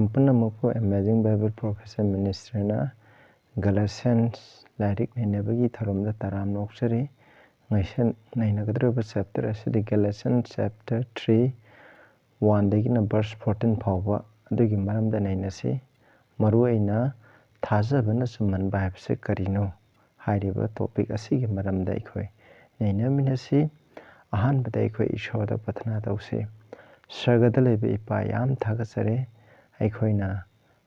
ꯃꯌꯥꯝ ꯄꯨꯝꯅꯃꯛꯄꯨ amazing Bible profession ꯃꯤꯅꯤꯁꯇ꯭ꯔꯤꯅ ꯒꯂꯦꯁꯤꯌꯟꯁ ꯂꯥꯏꯔꯤꯛ ꯅꯩꯅꯕꯒꯤ ꯊꯧꯔꯝꯗ ꯇꯔꯥꯝꯅ ꯑꯣꯛꯆꯔꯤ. ꯉꯁꯤ ꯅꯩꯅꯒꯗꯧꯔꯤꯕ ꯆꯦꯞꯇꯔ ꯑꯁꯤꯗꯤ ꯒꯦꯂꯦꯁꯤꯌꯟ ꯆꯦꯞꯇꯔ 3 1ꯗꯒꯤꯅ ꯚꯔꯁ 14 ꯐꯥꯎꯕ ꯑꯗꯨꯒꯤ ꯃꯔꯝꯗ ꯅꯩꯅꯁꯤ. ꯃꯔꯨꯑꯣꯏꯅ ꯊꯥꯖꯕꯅ ꯆꯨꯝꯍꯟꯕ ꯍꯥꯏꯕꯁꯤ ꯀꯔꯤꯅꯣ ꯍꯥꯏꯔꯤꯕ ꯇꯣꯄꯤꯛ ꯑꯁꯤꯒꯤ ꯃꯔꯝꯗ ꯑꯩꯈꯣꯏ ꯅꯩꯅꯃꯤꯟꯅꯁꯤ. ꯑꯍꯥꯟꯕꯗ ꯑꯩꯈꯣꯏ ꯏꯁꯣꯔꯗ ꯄ꯭ꯔꯊꯅꯥ ꯇꯧꯁꯤ. ꯁꯔꯒꯗ ꯂꯩꯕ ꯏꯄꯥ, ꯌꯥꯝ ꯊꯥꯒꯠꯆꯔꯦ. ꯑꯩꯈꯣꯏꯅ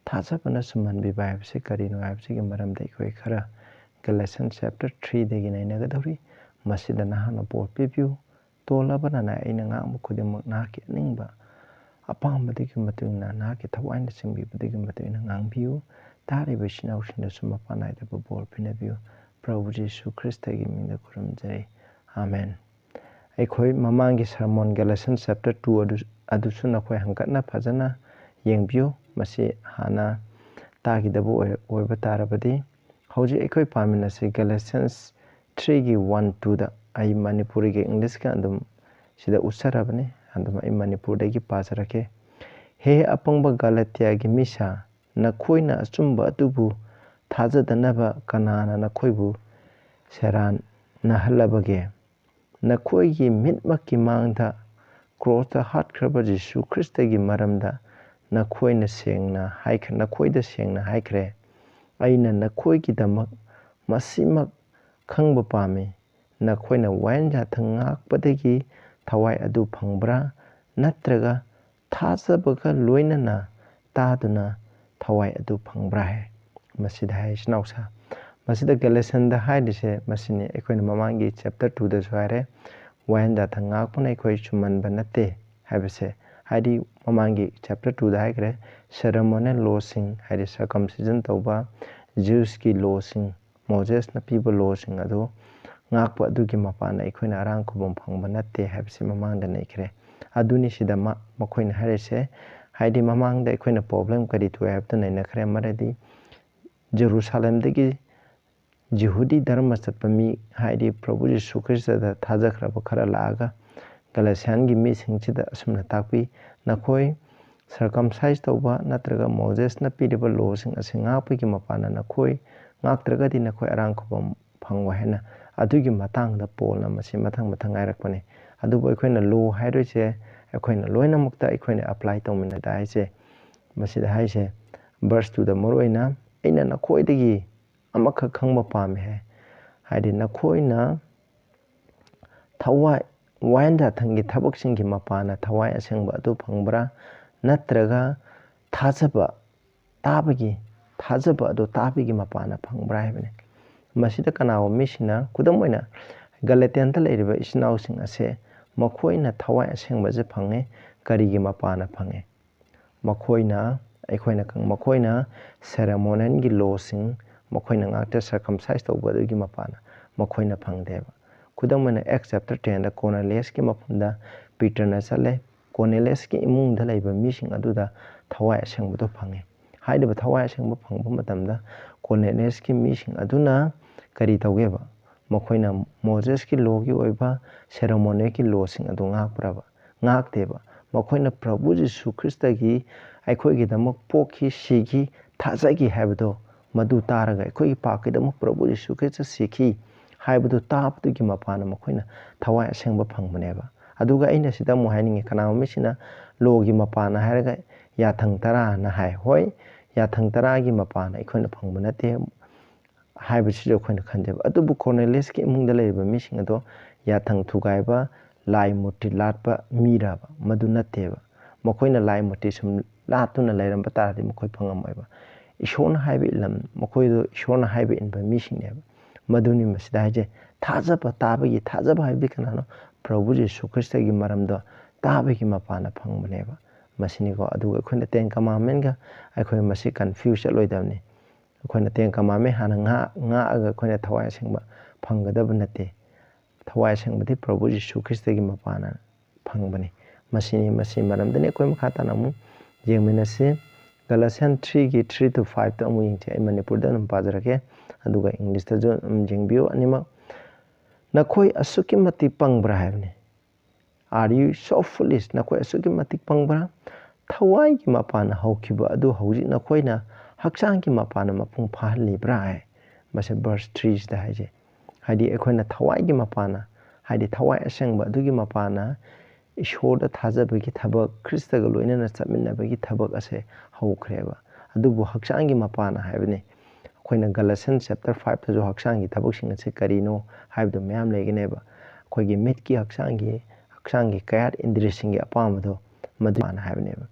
ꯊꯥꯖꯕꯅ ꯆꯨꯝꯍꯟꯕꯤꯕ ꯍꯥꯏꯕꯁꯤ ꯀꯔꯤꯅꯣ ꯍꯥꯏꯕꯁꯤꯒꯤ ꯃꯔꯝꯗ ꯑꯩꯈꯣꯏ ꯈꯔ ꯒꯦꯂꯦꯁꯤꯌꯟ ꯆꯦꯞꯇꯔ 3ꯗꯒꯤ ꯅꯩꯅꯒꯗꯧꯔꯤ. ꯃꯁꯤꯗ ꯅꯍꯥꯛꯅ ꯄꯣꯠ ꯄꯤꯕꯤꯌꯨ. ꯇꯣꯜꯂꯕꯅ ꯑꯩꯅ ꯉꯥꯡꯕ ꯈꯨꯗꯤꯡꯃꯛ ꯅꯍꯥꯛꯀꯤ ꯑꯅꯤꯡꯕ ꯑꯄꯥꯝꯕꯗꯨꯒꯤ ꯃꯇꯨꯡꯏꯟꯅ ꯅꯍꯥꯛꯀꯤ ꯊꯋꯥꯏꯅ ꯆꯤꯡꯕꯤꯕꯗꯨꯒꯤ ꯃꯇꯨꯡꯏꯟꯅ ꯉꯥꯡꯕꯤꯌꯨ. ꯇꯥꯔꯤꯕ ꯏꯆꯤꯟ ꯏꯅꯥꯎꯁꯤꯡꯗꯁꯨ ꯃꯄꯥꯟ ꯅꯥꯏꯗꯕ ꯕꯣꯔ ꯄꯤꯅꯕꯤꯌꯨ. ꯄ꯭ꯔꯚꯨ ꯖꯤꯁꯨ ꯈ꯭ꯔꯤꯁꯇꯒꯤ ꯃꯤꯡꯗ ꯈꯨꯔꯨꯝꯖꯩ. ꯑꯥꯃꯦꯟ. ꯑꯩꯈꯣꯏ ꯃꯃꯥꯡꯒꯤ ꯁꯔꯃꯣꯟ ꯒꯦꯂꯦꯁꯤꯌꯟ ꯆꯦꯞꯇꯔ 2 ꯑꯗꯨꯁꯨ ꯅꯈꯣꯏ ꯍꯪꯀꯠꯅ ꯐꯖꯅ ꯌꯦꯡꯕꯤꯌꯨ. ꯃꯁꯤ ꯍꯥꯟꯅ ꯇꯥꯈꯤꯗꯕ ꯑꯣꯏꯕ ꯇꯥꯔꯕꯗꯤ ꯍꯧꯖꯤꯛ ꯑꯩꯈꯣꯏ ꯄꯥꯃꯤꯟꯅꯁꯤ ꯒꯦꯂꯦꯁꯤꯌꯟꯁ 3ꯒꯤ 1-2ꯗ. ꯑꯩ ꯃꯅꯤꯄꯨꯔꯤꯒ ꯏꯪꯂꯤꯁꯀ ꯑꯗꯨꯝ ꯁꯤꯗ ꯎꯠꯆꯔꯕꯅꯤ. ꯑꯗꯨꯝ ꯑꯩ ꯃꯅꯤꯄꯨꯔꯗꯒꯤ ꯄꯥꯖꯔꯛꯀꯦ. ꯍꯦ ꯑꯄꯪꯕ ꯒꯥꯂꯥꯇꯤꯌꯥꯒꯤ ꯃꯤꯁꯥ, ꯅꯈꯣꯏꯅ ꯑꯆꯨꯝꯕ ꯑꯗꯨꯕꯨ ꯊꯥꯖꯗꯅꯕ ꯀꯅꯥꯅ ꯅꯈꯣꯏꯕꯨ ꯁꯦꯔꯥꯟꯅꯍꯜꯂꯕꯒꯦ? ꯅꯈꯣꯏꯒꯤ ꯃꯤꯠꯃꯛꯀꯤ ꯃꯥꯡꯗ ꯀ꯭ꯔꯣꯁꯇ ꯍꯥꯠꯈ꯭ꯔꯕ ꯖꯤꯁꯨ ꯈ꯭ꯔꯤꯁꯇꯒꯤ ꯃꯔꯝꯗ ꯅꯈꯣꯏꯗ ꯁꯦꯡꯅ ꯍꯥꯏꯈ꯭ꯔꯦ. ꯑꯩꯅ ꯅꯈꯣꯏꯒꯤꯗꯃꯛ ꯃꯁꯤꯃꯛ ꯈꯪꯕ ꯄꯥꯝꯃꯤ. ꯅꯈꯣꯏꯅ ꯋꯥꯌꯦꯜ ꯌꯥꯊꯪ ꯉꯥꯛꯄꯗꯒꯤ ꯊꯋꯥꯏ ꯑꯗꯨ ꯐꯪꯕ꯭ꯔꯥ, ꯅꯠꯇ꯭ꯔꯒ ꯊꯥꯖꯕꯒ ꯂꯣꯏꯅꯅ ꯇꯥꯗꯨꯅ ꯊꯋꯥꯏ ꯑꯗꯨ ꯐꯪꯕ꯭ꯔꯥ ꯍꯥꯏ. ꯃꯁꯤꯗ ꯍꯥꯏ ꯏꯆꯤꯟꯅꯥꯎꯁꯥ. ꯃꯁꯤꯗ ꯒꯦꯂꯦꯁꯤꯌꯟꯗ ꯍꯥꯏꯔꯤꯁꯦ ꯃꯁꯤꯅꯤ. ꯑꯩꯈꯣꯏꯅ ꯃꯃꯥꯡꯒꯤ ꯆꯦꯞꯇꯔ 2ꯗꯁꯨ ꯍꯥꯏꯔꯦ. ꯋꯥꯌꯦꯜ ꯌꯥꯊꯪ ꯉꯥꯛꯄꯅ ꯑꯩꯈꯣꯏ ꯆꯨꯝꯍꯟꯕ ꯅꯠꯇꯦ ꯍꯥꯏꯕꯁꯦ. ꯍꯥꯏꯗꯤ ꯃꯃꯥꯡꯒꯤ ꯆꯦꯞꯇꯔ 2ꯗ ꯍꯥꯏꯈ꯭ꯔꯦ. ꯁꯦꯔꯦꯃꯣꯅꯤꯌꯦꯜ ꯂꯣꯁꯤꯡ, ꯍꯥꯏꯗꯤ ꯁꯔꯀꯝꯁꯤꯖꯟ ꯇꯧꯕ, ꯖ꯭ꯌꯨꯁꯀꯤ ꯂꯣꯁꯤꯡ, ꯃꯣꯖꯦꯁꯅ ꯄꯤꯕ ꯂꯣꯁꯤꯡ ꯑꯗꯨ ꯉꯥꯛꯄ ꯑꯗꯨꯒꯤ ꯃꯄꯥꯟꯅ ꯑꯩꯈꯣꯏꯅ ꯑꯔꯥꯟ ꯈꯨꯕꯝ ꯐꯪꯕ ꯅꯠꯇꯦ ꯍꯥꯏꯕꯁꯤ ꯃꯃꯥꯡꯗ ꯅꯩꯈ꯭ꯔꯦ. ꯑꯗꯨꯅꯤ ꯁꯤꯗ ꯃꯈꯣꯏꯅ ꯍꯥꯏꯔꯤꯁꯦ. ꯍꯥꯏꯗꯤ ꯃꯃꯥꯡꯗ ꯑꯩꯈꯣꯏꯅ ꯄ꯭ꯔꯣꯕ꯭ꯂꯦꯝ ꯀꯔꯤ ꯊꯣꯛꯏ ꯍꯥꯏꯕꯗꯨ ꯅꯩꯅꯈ꯭ꯔꯦ. ꯃꯔꯝꯗꯤ ꯖꯦꯔꯨꯁꯥꯂꯦꯝꯗꯒꯤ ꯌꯍꯨꯗꯤ ꯙꯔꯃ ꯆꯠꯄ ꯃꯤ, ꯍꯥꯏꯗꯤ ꯄ꯭ꯔꯚꯨ ꯖꯤꯁꯨ ꯈ꯭ꯔꯤꯁꯇꯗ ꯊꯥꯖꯈ꯭ꯔꯕ ꯈꯔ ꯂꯥꯛꯑꯒ ꯒꯦꯂꯦꯁꯤꯌꯟꯒꯤ ꯃꯤꯁꯤꯡꯁꯤꯗ ꯑꯁꯨꯝꯅ ꯇꯥꯛꯄꯤ. ꯅꯈꯣꯏ ꯁꯔꯀꯝꯁꯥꯏꯖ ꯇꯧꯕ ꯅꯠꯇ꯭ꯔꯒ ꯃꯣꯖꯦꯁꯅ ꯄꯤꯔꯤꯕ ꯂꯣꯁꯤꯡ ꯑꯁꯤ ꯉꯥꯛꯄꯒꯤ ꯃꯄꯥꯟꯅ ꯅꯈꯣꯏ ꯉꯥꯛꯇ꯭ꯔꯒꯗꯤ ꯅꯈꯣꯏ ꯑꯔꯥꯟ ꯈꯨꯕꯝ ꯐꯪꯉꯣꯏ ꯍꯥꯏꯅ ꯑꯗꯨꯒꯤ ꯃꯇꯥꯡꯗ ꯄꯣꯜꯅ ꯃꯁꯤ ꯃꯊꯪ ꯍꯥꯏꯔꯛꯄꯅꯤ. ꯑꯗꯨꯕꯨ ꯑꯩꯈꯣꯏꯅ ꯂꯣ ꯍꯥꯏꯔꯤꯁꯦ ꯑꯩꯈꯣꯏꯅ ꯂꯣꯏꯅꯃꯛꯇ ꯑꯩꯈꯣꯏꯅ ꯑꯦꯄ꯭ꯂꯥꯏ ꯇꯧꯃꯤꯟꯅꯗ ꯍꯥꯏꯁꯦ. ꯃꯁꯤꯗ ꯍꯥꯏꯁꯦ ꯚꯔꯁ 2ꯗ ꯃꯔꯨꯑꯣꯏꯅ ꯑꯩꯅ ꯅꯈꯣꯏꯗꯒꯤ ꯑꯃꯈꯛ ꯈꯪꯕ ꯄꯥꯝꯃꯤ ꯍꯥꯏ. ꯍꯥꯏꯗꯤ ꯅꯈꯣꯏꯅ ꯋꯥꯌꯦꯜ ꯌꯥꯊꯪꯒꯤ ꯊꯕꯛꯁꯤꯡꯒꯤ ꯃꯄꯥꯟꯅ ꯊꯋꯥꯏ ꯑꯁꯦꯡꯕ ꯑꯗꯨ ꯐꯪꯕ꯭ꯔꯥ, ꯅꯠꯇ꯭ꯔꯒ ꯊꯥꯖꯕ ꯑꯗꯨ ꯇꯥꯕꯒꯤ ꯃꯄꯥꯟꯅ ꯐꯪꯕ꯭ꯔꯥ ꯍꯥꯏꯕꯅꯤ. ꯃꯁꯤꯗ ꯀꯅꯥꯒꯨꯝꯕ ꯃꯤꯁꯤꯡꯅ, ꯈꯨꯗꯝ ꯑꯣꯏꯅ ꯒꯂꯥꯇꯤꯌꯥꯟꯗ ꯂꯩꯔꯤꯕ ꯏꯆꯤꯟ ꯏꯅꯥꯎꯁꯤꯡ ꯑꯁꯦ ꯃꯈꯣꯏꯅ ꯊꯋꯥꯏ ꯑꯁꯦꯡꯕꯁꯦ ꯐꯪꯉꯦ. ꯀꯔꯤꯒꯤ ꯃꯄꯥꯟꯅ ꯐꯪꯉꯦ? ꯃꯈꯣꯏꯅ ꯁꯦꯔꯦꯃꯣꯅꯤꯌꯦꯜꯒꯤ ꯂꯣꯁꯤꯡ ꯃꯈꯣꯏꯅ ꯉꯥꯛꯇ ꯁꯔꯀꯝꯁꯥꯏꯖ ꯇꯧꯕ ꯑꯗꯨꯒꯤ ꯃꯄꯥꯟꯅ ꯃꯈꯣꯏꯅ ꯐꯪꯗꯦꯕ. ꯈꯨꯗꯝ ꯑꯣꯏꯅ ꯑꯦꯛꯁ ꯆꯦꯞꯇꯔ 10ꯗ ꯀꯣꯔꯅꯦꯂꯤꯌꯁꯀꯤ ꯃꯐꯝꯗ ꯄꯤꯇꯔꯅ ꯆꯠꯂꯦ. ꯀꯣꯔꯅꯦꯂꯤꯌꯁꯀꯤ ꯏꯃꯨꯡꯗ ꯂꯩꯕ ꯃꯤꯁꯤꯡ ꯑꯗꯨꯗ ꯊꯋꯥꯏ ꯑꯁꯦꯡꯕꯗꯣ ꯐꯪꯉꯦ. ꯍꯥꯏꯔꯤꯕ ꯊꯋꯥꯏ ꯑꯁꯦꯡꯕ ꯐꯪꯕ ꯃꯇꯝꯗ ꯀꯣꯔꯅꯦꯂꯤꯌꯁꯀꯤ ꯃꯤꯁꯤꯡ ꯑꯗꯨꯅ ꯀꯔꯤ ꯇꯧꯒꯦꯕ? ꯃꯈꯣꯏꯅ ꯃꯣꯖꯦꯁꯀꯤ ꯂꯣꯒꯤ ꯑꯣꯏꯕ ꯁꯦꯔꯦꯃꯣꯅꯤꯌꯦꯜꯒꯤ ꯂꯣꯁꯤꯡ ꯑꯗꯨ ꯉꯥꯛꯄ꯭ꯔꯕ? ꯉꯥꯛꯇꯦꯕ. ꯃꯈꯣꯏꯅ ꯄ꯭ꯔꯚꯨ ꯖꯤꯁꯨ ꯈ꯭ꯔꯤꯁꯇꯒꯤ ꯑꯩꯈꯣꯏꯒꯤꯗꯃꯛ ꯄꯣꯛꯈꯤ, ꯁꯤꯈꯤ, ꯊꯥꯖꯈꯤ ꯍꯥꯏꯕꯗꯣ ꯃꯗꯨ ꯇꯥꯔꯒ ꯑꯩꯈꯣꯏꯒꯤ ꯄꯥꯞꯀꯤꯗꯃꯛ ꯄ꯭ꯔꯚꯨ ꯖꯤꯁꯨ ꯈ꯭ꯔꯤꯁꯇ ꯁꯤꯈꯤ ꯍꯥꯏꯕꯗꯨ ꯇꯥꯕꯗꯨꯒꯤ ꯃꯄꯥꯟꯅ ꯃꯈꯣꯏꯅ ꯊꯋꯥꯏ ꯑꯁꯦꯡꯕ ꯐꯪꯕꯅꯦꯕ. ꯑꯗꯨꯒ ꯑꯩꯅ ꯁꯤꯗ ꯑꯃꯨꯛ ꯍꯥꯏꯅꯤꯡꯉꯤ. ꯀꯅꯥꯒꯨꯝꯕ ꯃꯤꯁꯤꯅ ꯂꯣꯒꯤ ꯃꯄꯥꯟꯅ ꯍꯥꯏꯔꯒ ꯌꯥꯊꯪ 10ꯅ ꯍꯥꯏ. ꯍꯣꯏ, ꯌꯥꯊꯪ 10ꯒꯤ ꯃꯄꯥꯟꯅ ꯑꯩꯈꯣꯏꯅ ꯐꯪꯕ ꯅꯠꯇꯦ ꯍꯥꯏꯕꯁꯤꯁꯨ ꯑꯩꯈꯣꯏꯅ ꯈꯟꯖꯕ. ꯑꯗꯨꯕꯨ ꯀꯣꯔꯅꯦꯂꯤꯌꯁꯀꯤ ꯏꯃꯨꯡꯗ ꯂꯩꯔꯤꯕ ꯃꯤꯁꯤꯡ ꯑꯗꯣ ꯌꯥꯊꯪ ꯊꯨꯒꯥꯏꯕ, ꯂꯥꯏ ꯃꯨꯔꯇꯤ ꯂꯥꯠꯄ ꯃꯤꯔꯕ? ꯃꯗꯨ ꯅꯠꯇꯦꯕ. ꯃꯈꯣꯏꯅ ꯂꯥꯏ ꯃꯨꯔꯇꯤ ꯁꯨꯝ ꯂꯥꯠꯇꯨꯅ ꯂꯩꯔꯝꯕ ꯇꯥꯔꯗꯤ ꯃꯈꯣꯏ ꯐꯪꯉꯝꯃꯣꯏꯕ. ꯏꯁꯣꯔꯅ ꯍꯥꯏꯕ ꯃꯈꯣꯏꯗꯣ ꯏꯁꯣꯔꯅ ꯍꯥꯏꯕ ꯏꯟꯕ ꯃꯤꯁꯤꯡꯅꯦꯕ. ꯃꯗꯨꯅꯤ ꯃꯁꯤꯗ ꯍꯥꯏꯖꯩ. ꯊꯥꯖꯕ ꯍꯥꯏꯕꯗꯤ ꯀꯅꯥꯅꯣ? ꯄ꯭ꯔꯚꯨ ꯖꯤꯁꯨ ꯈ꯭ꯔꯤꯁꯇꯒꯤ ꯃꯔꯝꯗ ꯇꯥꯕꯒꯤ ꯃꯄꯥꯟꯅ ꯐꯪꯕꯅꯦꯕ. ꯃꯁꯤꯅꯤꯀꯣ. ꯑꯗꯨꯒ ꯑꯩꯈꯣꯏꯅ 10 ꯀꯃꯥꯟꯃꯦꯟꯒ ꯑꯩꯈꯣꯏꯅ ꯃꯁꯤ ꯀꯟꯐ꯭ꯌꯨꯁ ꯆꯠꯂꯣꯏꯗꯕꯅꯤ. ꯑꯩꯈꯣꯏꯅ 10 ꯀꯃꯥꯟꯃꯦꯟ ꯍꯥꯟꯅ ꯉꯥꯛꯑꯒ ꯑꯩꯈꯣꯏꯅ ꯊꯋꯥꯏ ꯑꯁꯦꯡꯕ ꯐꯪꯒꯗꯕ ꯅꯠꯇꯦ. ꯊꯋꯥꯏ ꯑꯁꯦꯡꯕꯗꯤ ꯄ꯭ꯔꯚꯨ ꯖꯤꯁꯨ ꯈ꯭ꯔꯤꯁꯇꯒꯤ ꯃꯄꯥꯟꯅ ꯐꯪꯕꯅꯤ. ꯃꯁꯤ ꯃꯔꯝꯗꯅꯤ ꯑꯩꯈꯣꯏ ꯃꯈꯥ ꯇꯥꯅ ꯑꯃꯨꯛ ꯌꯦꯡꯃꯤꯟꯅꯁꯤ. ꯒꯂꯥꯇꯤꯌꯟ 3ꯒꯤ 3-5ꯇ ꯑꯃꯨꯛ ꯌꯦꯡꯁꯤ. ꯑꯩ ꯃꯅꯤꯄꯨꯔꯗ ꯑꯗꯨꯝ ꯄꯥꯖꯔꯛꯀꯦ. ꯑꯗꯨꯒ ꯏꯪꯂꯤꯁꯇꯁꯨ ꯑꯗꯨꯝ ꯌꯦꯡꯕꯤꯌꯨ ꯑꯅꯤꯃꯛ. ꯅꯈꯣꯏ ꯑꯁꯨꯛꯀꯤ ꯃꯇꯤꯛ ꯄꯪꯕ꯭ꯔꯥ ꯍꯥꯏꯕꯅꯤ. Are you so foolish? ꯅꯈꯣꯏ ꯑꯁꯨꯛꯀꯤ ꯃꯇꯤꯛ ꯄꯪꯕ꯭ꯔꯥ? ꯊꯋꯥꯏꯒꯤ ꯃꯄꯥꯟꯅ ꯍꯧꯈꯤꯕ ꯑꯗꯨ ꯍꯧꯖꯤꯛ ꯅꯈꯣꯏꯅ ꯍꯛꯆꯥꯡꯒꯤ ꯃꯄꯥꯟꯅ ꯃꯄꯨꯡ ꯐꯥꯍꯜꯂꯤꯕ꯭ꯔꯥ ꯍꯥꯏ ꯃꯁꯤ ꯚꯔꯁ 3ꯁꯤꯗ ꯍꯥꯏꯖꯩ ꯍꯥꯏꯗꯤ ꯑꯩꯈꯣꯏꯅ ꯊꯋꯥꯏꯒꯤ ꯃꯄꯥꯟꯅ ꯍꯥꯏꯗꯤ ꯊꯋꯥꯏ ꯑꯁꯦꯡꯕ ꯑꯗꯨꯒꯤ ꯃꯄꯥꯟꯅ ꯏꯁꯣꯔꯗ ꯊꯥꯖꯕꯒꯤ ꯊꯕꯛ ꯈ꯭ꯔꯤꯁꯇꯒ ꯂꯣꯏꯅꯅ ꯆꯠꯃꯤꯟꯅꯕꯒꯤ ꯊꯕꯛ ꯑꯁꯦ ꯍꯧꯈ꯭ꯔꯦꯕ ꯑꯗꯨꯕꯨ ꯍꯛꯆꯥꯡꯒꯤ ꯃꯄꯥꯟꯅ ꯍꯥꯏꯕꯅꯤ ꯑꯩꯈꯣꯏꯅ ꯒꯂꯁꯟ ꯆꯦꯞꯇꯔ 5ꯇꯁꯨ ꯍꯛꯆꯥꯡꯒꯤ ꯊꯕꯛꯁꯤꯡ ꯑꯁꯤ ꯀꯔꯤꯅꯣ ꯍꯥꯏꯕꯗꯨ ꯃꯌꯥꯝ ꯂꯩꯒꯅꯦꯕ ꯑꯩꯈꯣꯏꯒꯤ ꯃꯤꯠꯀꯤ ꯍꯛꯆꯥꯡꯒꯤ ꯀꯌꯥꯠ ꯏꯟꯗ꯭ꯔꯤꯁꯤꯡꯒꯤ ꯑꯄꯥꯝꯕꯗꯣ ꯃꯗꯨꯅ ꯍꯥꯏꯕꯅꯦꯕ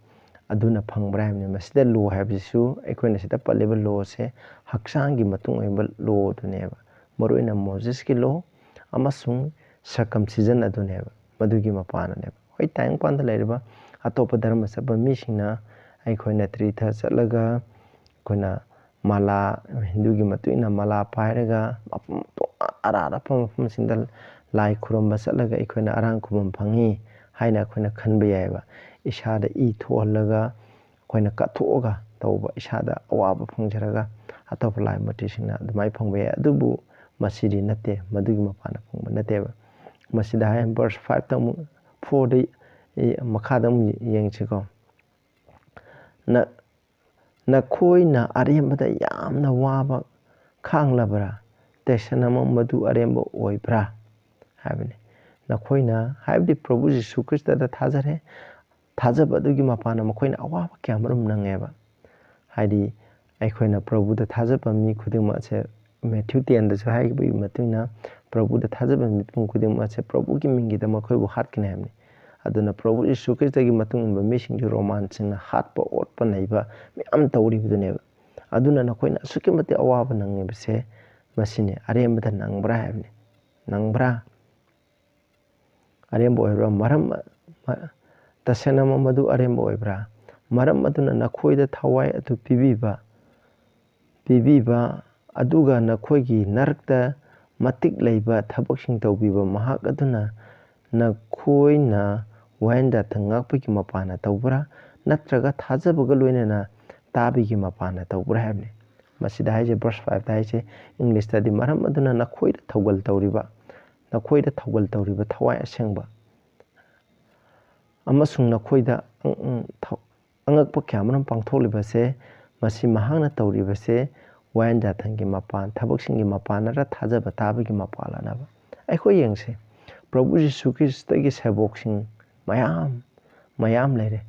ꯑꯗꯨꯅ ꯐꯪꯕ꯭ꯔꯥ ꯍꯥꯏꯕꯅꯤ ꯃꯁꯤꯗ ꯂꯣ ꯍꯥꯏꯕꯁꯤꯁꯨ ꯑꯩꯈꯣꯏꯅ ꯁꯤꯗ ꯄꯜꯂꯤꯕ ꯂꯣꯁꯦ ꯍꯛꯆꯥꯡꯒꯤ ꯃꯇꯨꯡ ꯑꯣꯏꯕ ꯂꯣꯗꯨꯅꯦꯕ ꯃꯔꯨꯑꯣꯏꯅ ꯃꯣꯖꯦꯁꯀꯤ ꯂꯣ ꯑꯃꯁꯨꯡ ꯁꯔꯀꯝꯁꯤꯖꯟ ꯑꯗꯨꯅꯦꯕ ꯃꯗꯨꯒꯤ ꯃꯄꯥꯟꯅꯅꯦꯕ ꯍꯣꯏ ꯇꯥꯏꯕꯪꯄꯥꯟꯗ ꯂꯩꯔꯤꯕ ꯑꯇꯣꯞꯄ ꯙꯔꯃ ꯆꯠꯄ ꯃꯤꯁꯤꯡꯅ ꯑꯩꯈꯣꯏꯅ ꯇ꯭ꯔꯤꯊ ꯆꯠꯂꯒ ꯑꯩꯈꯣꯏꯅ ꯃꯥꯂꯥ ꯍꯤꯟꯗꯨꯒꯤ ꯃꯇꯨꯡ ꯏꯟꯅ ꯃꯥꯂꯥ ꯄꯥꯏꯔꯒ ꯑꯔꯥꯞꯄ ꯃꯐꯝꯁꯤꯡꯗ ꯂꯥꯏ ꯈꯨꯔꯨꯝꯕ ꯆꯠꯂꯒ ꯑꯩꯈꯣꯏꯅ ꯑꯔꯥꯡ ꯈꯨꯕꯝ ꯐꯪꯉꯤ ꯍꯥꯏꯅ ꯑꯩꯈꯣꯏꯅ ꯈꯟꯕ ꯌꯥꯏꯑꯕ ꯏꯁꯥꯗ ꯏ ꯊꯣꯛꯍꯜꯂꯒ ꯑꯩꯈꯣꯏꯅ ꯀꯠꯊꯣꯛꯑꯒ ꯇꯧꯕ ꯏꯁꯥꯗ ꯑꯋꯥꯕ ꯐꯪꯖꯔꯒ ꯑꯇꯣꯞꯄ ꯂꯥꯏ ꯃꯨꯔꯇꯤꯁꯤꯡꯅ ꯑꯗꯨꯃꯥꯏꯅ ꯐꯪꯕ ꯌꯥꯏ ꯑꯗꯨꯕꯨ ꯃꯁꯤꯗꯤ ꯅꯠꯇꯦ ꯃꯗꯨꯒꯤ ꯃꯄꯥꯟꯗ ꯐꯪꯕ ꯅꯠꯇꯦꯕ ꯃꯁꯤꯗ ꯍꯥꯏ ꯚꯔꯁ 5ꯇ ꯑꯃꯨꯛ 4ꯗ ꯃꯈꯥꯗ ꯑꯃꯨꯛ ꯌꯦꯡꯁꯤꯀꯣ ꯅꯈꯣꯏꯅ ꯑꯔꯦꯝꯕꯗ ꯌꯥꯝꯅ ꯋꯥꯕ ꯈꯥꯡꯂꯕ꯭ꯔꯥ ꯇꯦꯟꯁꯟ ꯑꯃ ꯃꯗꯨ ꯑꯔꯦꯝꯕ ꯑꯣꯏꯕ꯭ꯔꯥ ꯍꯥꯏꯕꯅꯤ ꯅꯈꯣꯏꯅ ꯍꯥꯏꯕꯗꯤ ꯄ꯭ꯔꯚꯨ ꯖꯤꯁꯨ ꯈ꯭ꯔꯤꯁꯇꯗ ꯊꯥꯖꯔꯦ ꯊꯥꯖꯕ ꯑꯗꯨꯒꯤ ꯃꯄꯥꯟꯅ ꯃꯈꯣꯏꯅ ꯑꯋꯥꯕ ꯀꯌꯥ ꯃꯔꯨꯝ ꯅꯪꯉꯦꯕ ꯍꯥꯏꯗꯤ ꯑꯩꯈꯣꯏꯅ ꯄ꯭ꯔꯚꯨꯗ ꯊꯥꯖꯕ ꯃꯤ ꯈꯨꯗꯤꯡꯃꯛꯁꯦ ꯃꯦꯊ꯭ꯌꯨ 10ꯗꯁꯨ ꯍꯥꯏꯈꯤꯕꯒꯤ ꯃꯇꯨꯡꯏꯟꯅ ꯄ꯭ꯔꯚꯨꯗ ꯊꯥꯖꯕ ꯃꯤꯄꯨꯝ ꯈꯨꯗꯤꯡꯃꯛꯁꯦ ꯄ꯭ꯔꯚꯨꯒꯤ ꯃꯤꯡꯒꯤꯗ ꯃꯈꯣꯏꯕꯨ ꯍꯥꯠꯀꯅꯤ ꯍꯥꯏꯕꯅꯤ ꯑꯗꯨꯅ ꯄ꯭ꯔꯚꯨ ꯖꯤꯁꯨ ꯈ꯭ꯔꯤꯁꯇꯒꯤ ꯃꯇꯨꯡ ꯏꯟꯕ ꯃꯤꯁꯤꯡꯁꯨ ꯔꯣꯃꯥꯟꯁꯤꯡꯅ ꯍꯥꯠꯄ ꯑꯣꯠꯄ ꯅꯩꯕ ꯃꯌꯥꯝ ꯇꯧꯔꯤꯕꯗꯨꯅꯦꯕ ꯑꯗꯨꯅ ꯅꯈꯣꯏꯅ ꯑꯁꯨꯛꯀꯤ ꯃꯇꯤꯛ ꯑꯋꯥꯕ ꯅꯪꯉꯤꯕꯁꯦ ꯃꯁꯤꯅꯤ ꯑꯔꯦꯝꯕꯗ ꯅꯪꯕ꯭ꯔꯥ ꯍꯥꯏꯕꯅꯤ ꯅꯪꯕ꯭ꯔꯥ ꯑꯔꯦꯝꯕ ꯑꯣꯏꯕ꯭ꯔꯥ ꯃꯔꯝ ꯇꯁꯦꯡꯅ ꯃꯗꯨ ꯑꯔꯦꯝꯕ ꯑꯣꯏꯕ꯭ꯔꯥ ꯃꯔꯝ ꯑꯗꯨꯅ ꯅꯈꯣꯏꯗ ꯊꯋꯥꯏ ꯑꯗꯨ ꯄꯤꯕꯤꯕ ꯑꯗꯨꯒ ꯅꯈꯣꯏꯒꯤ ꯅꯔꯛꯇ ꯃꯇꯤꯛ ꯂꯩꯕ ꯊꯕꯛꯁꯤꯡ ꯇꯧꯕꯤꯕ ꯃꯍꯥꯛ ꯑꯗꯨꯅ ꯅꯈꯣꯏꯅ ꯋꯥꯌꯦꯜꯗ ꯉꯥꯛꯄꯒꯤ ꯃꯄꯥꯟꯅ ꯇꯧꯕ꯭ꯔꯥ ꯅꯠꯇ꯭ꯔꯒ ꯊꯥꯖꯕꯒ ꯂꯣꯏꯅꯅ ꯇꯥꯕꯒꯤ ꯃꯄꯥꯟꯅ ꯇꯧꯕ꯭ꯔꯥ ꯍꯥꯏꯕꯅꯤ ꯃꯁꯤꯗ ꯍꯥꯏꯁꯦ ꯚꯔꯁ 5ꯇ ꯍꯥꯏꯁꯦ ꯏꯪꯂꯤꯁꯇꯗꯤ ꯃꯔꯝ ꯑꯗꯨꯅ ꯅꯈꯣꯏꯗ ꯊꯧꯒꯜ ꯇꯧꯔꯤꯕ ꯊꯋꯥꯏ ꯑꯁꯦꯡꯕ ꯑꯃꯁꯨꯡ ꯅꯈꯣꯏꯗ ꯑꯉꯛꯄ ꯀꯌꯥ ꯑꯃꯔꯣꯝ ꯄꯥꯡꯊꯣꯛꯂꯤꯕꯁꯦ ꯃꯁꯤ ꯃꯍꯥꯛꯅ ꯇꯧꯔꯤꯕꯁꯦ ꯋꯥꯌꯦꯜ ꯖꯥꯊꯪꯒꯤ ꯃꯄꯥꯟ ꯊꯕꯛꯁꯤꯡꯒꯤ ꯃꯄꯥꯟꯅꯔ ꯊꯥꯖꯕ ꯇꯥꯕꯒꯤ ꯃꯄꯥꯟꯂꯅꯕ ꯑꯩꯈꯣꯏ ꯌꯦꯡꯁꯤ ꯄ꯭ꯔꯚꯨ ꯖꯤꯁꯨ ꯈ꯭ꯔꯤꯁꯇꯒꯤ ꯁꯦꯕꯣꯛꯁꯤꯡ ꯃꯌꯥꯝ ꯂꯩꯔꯦ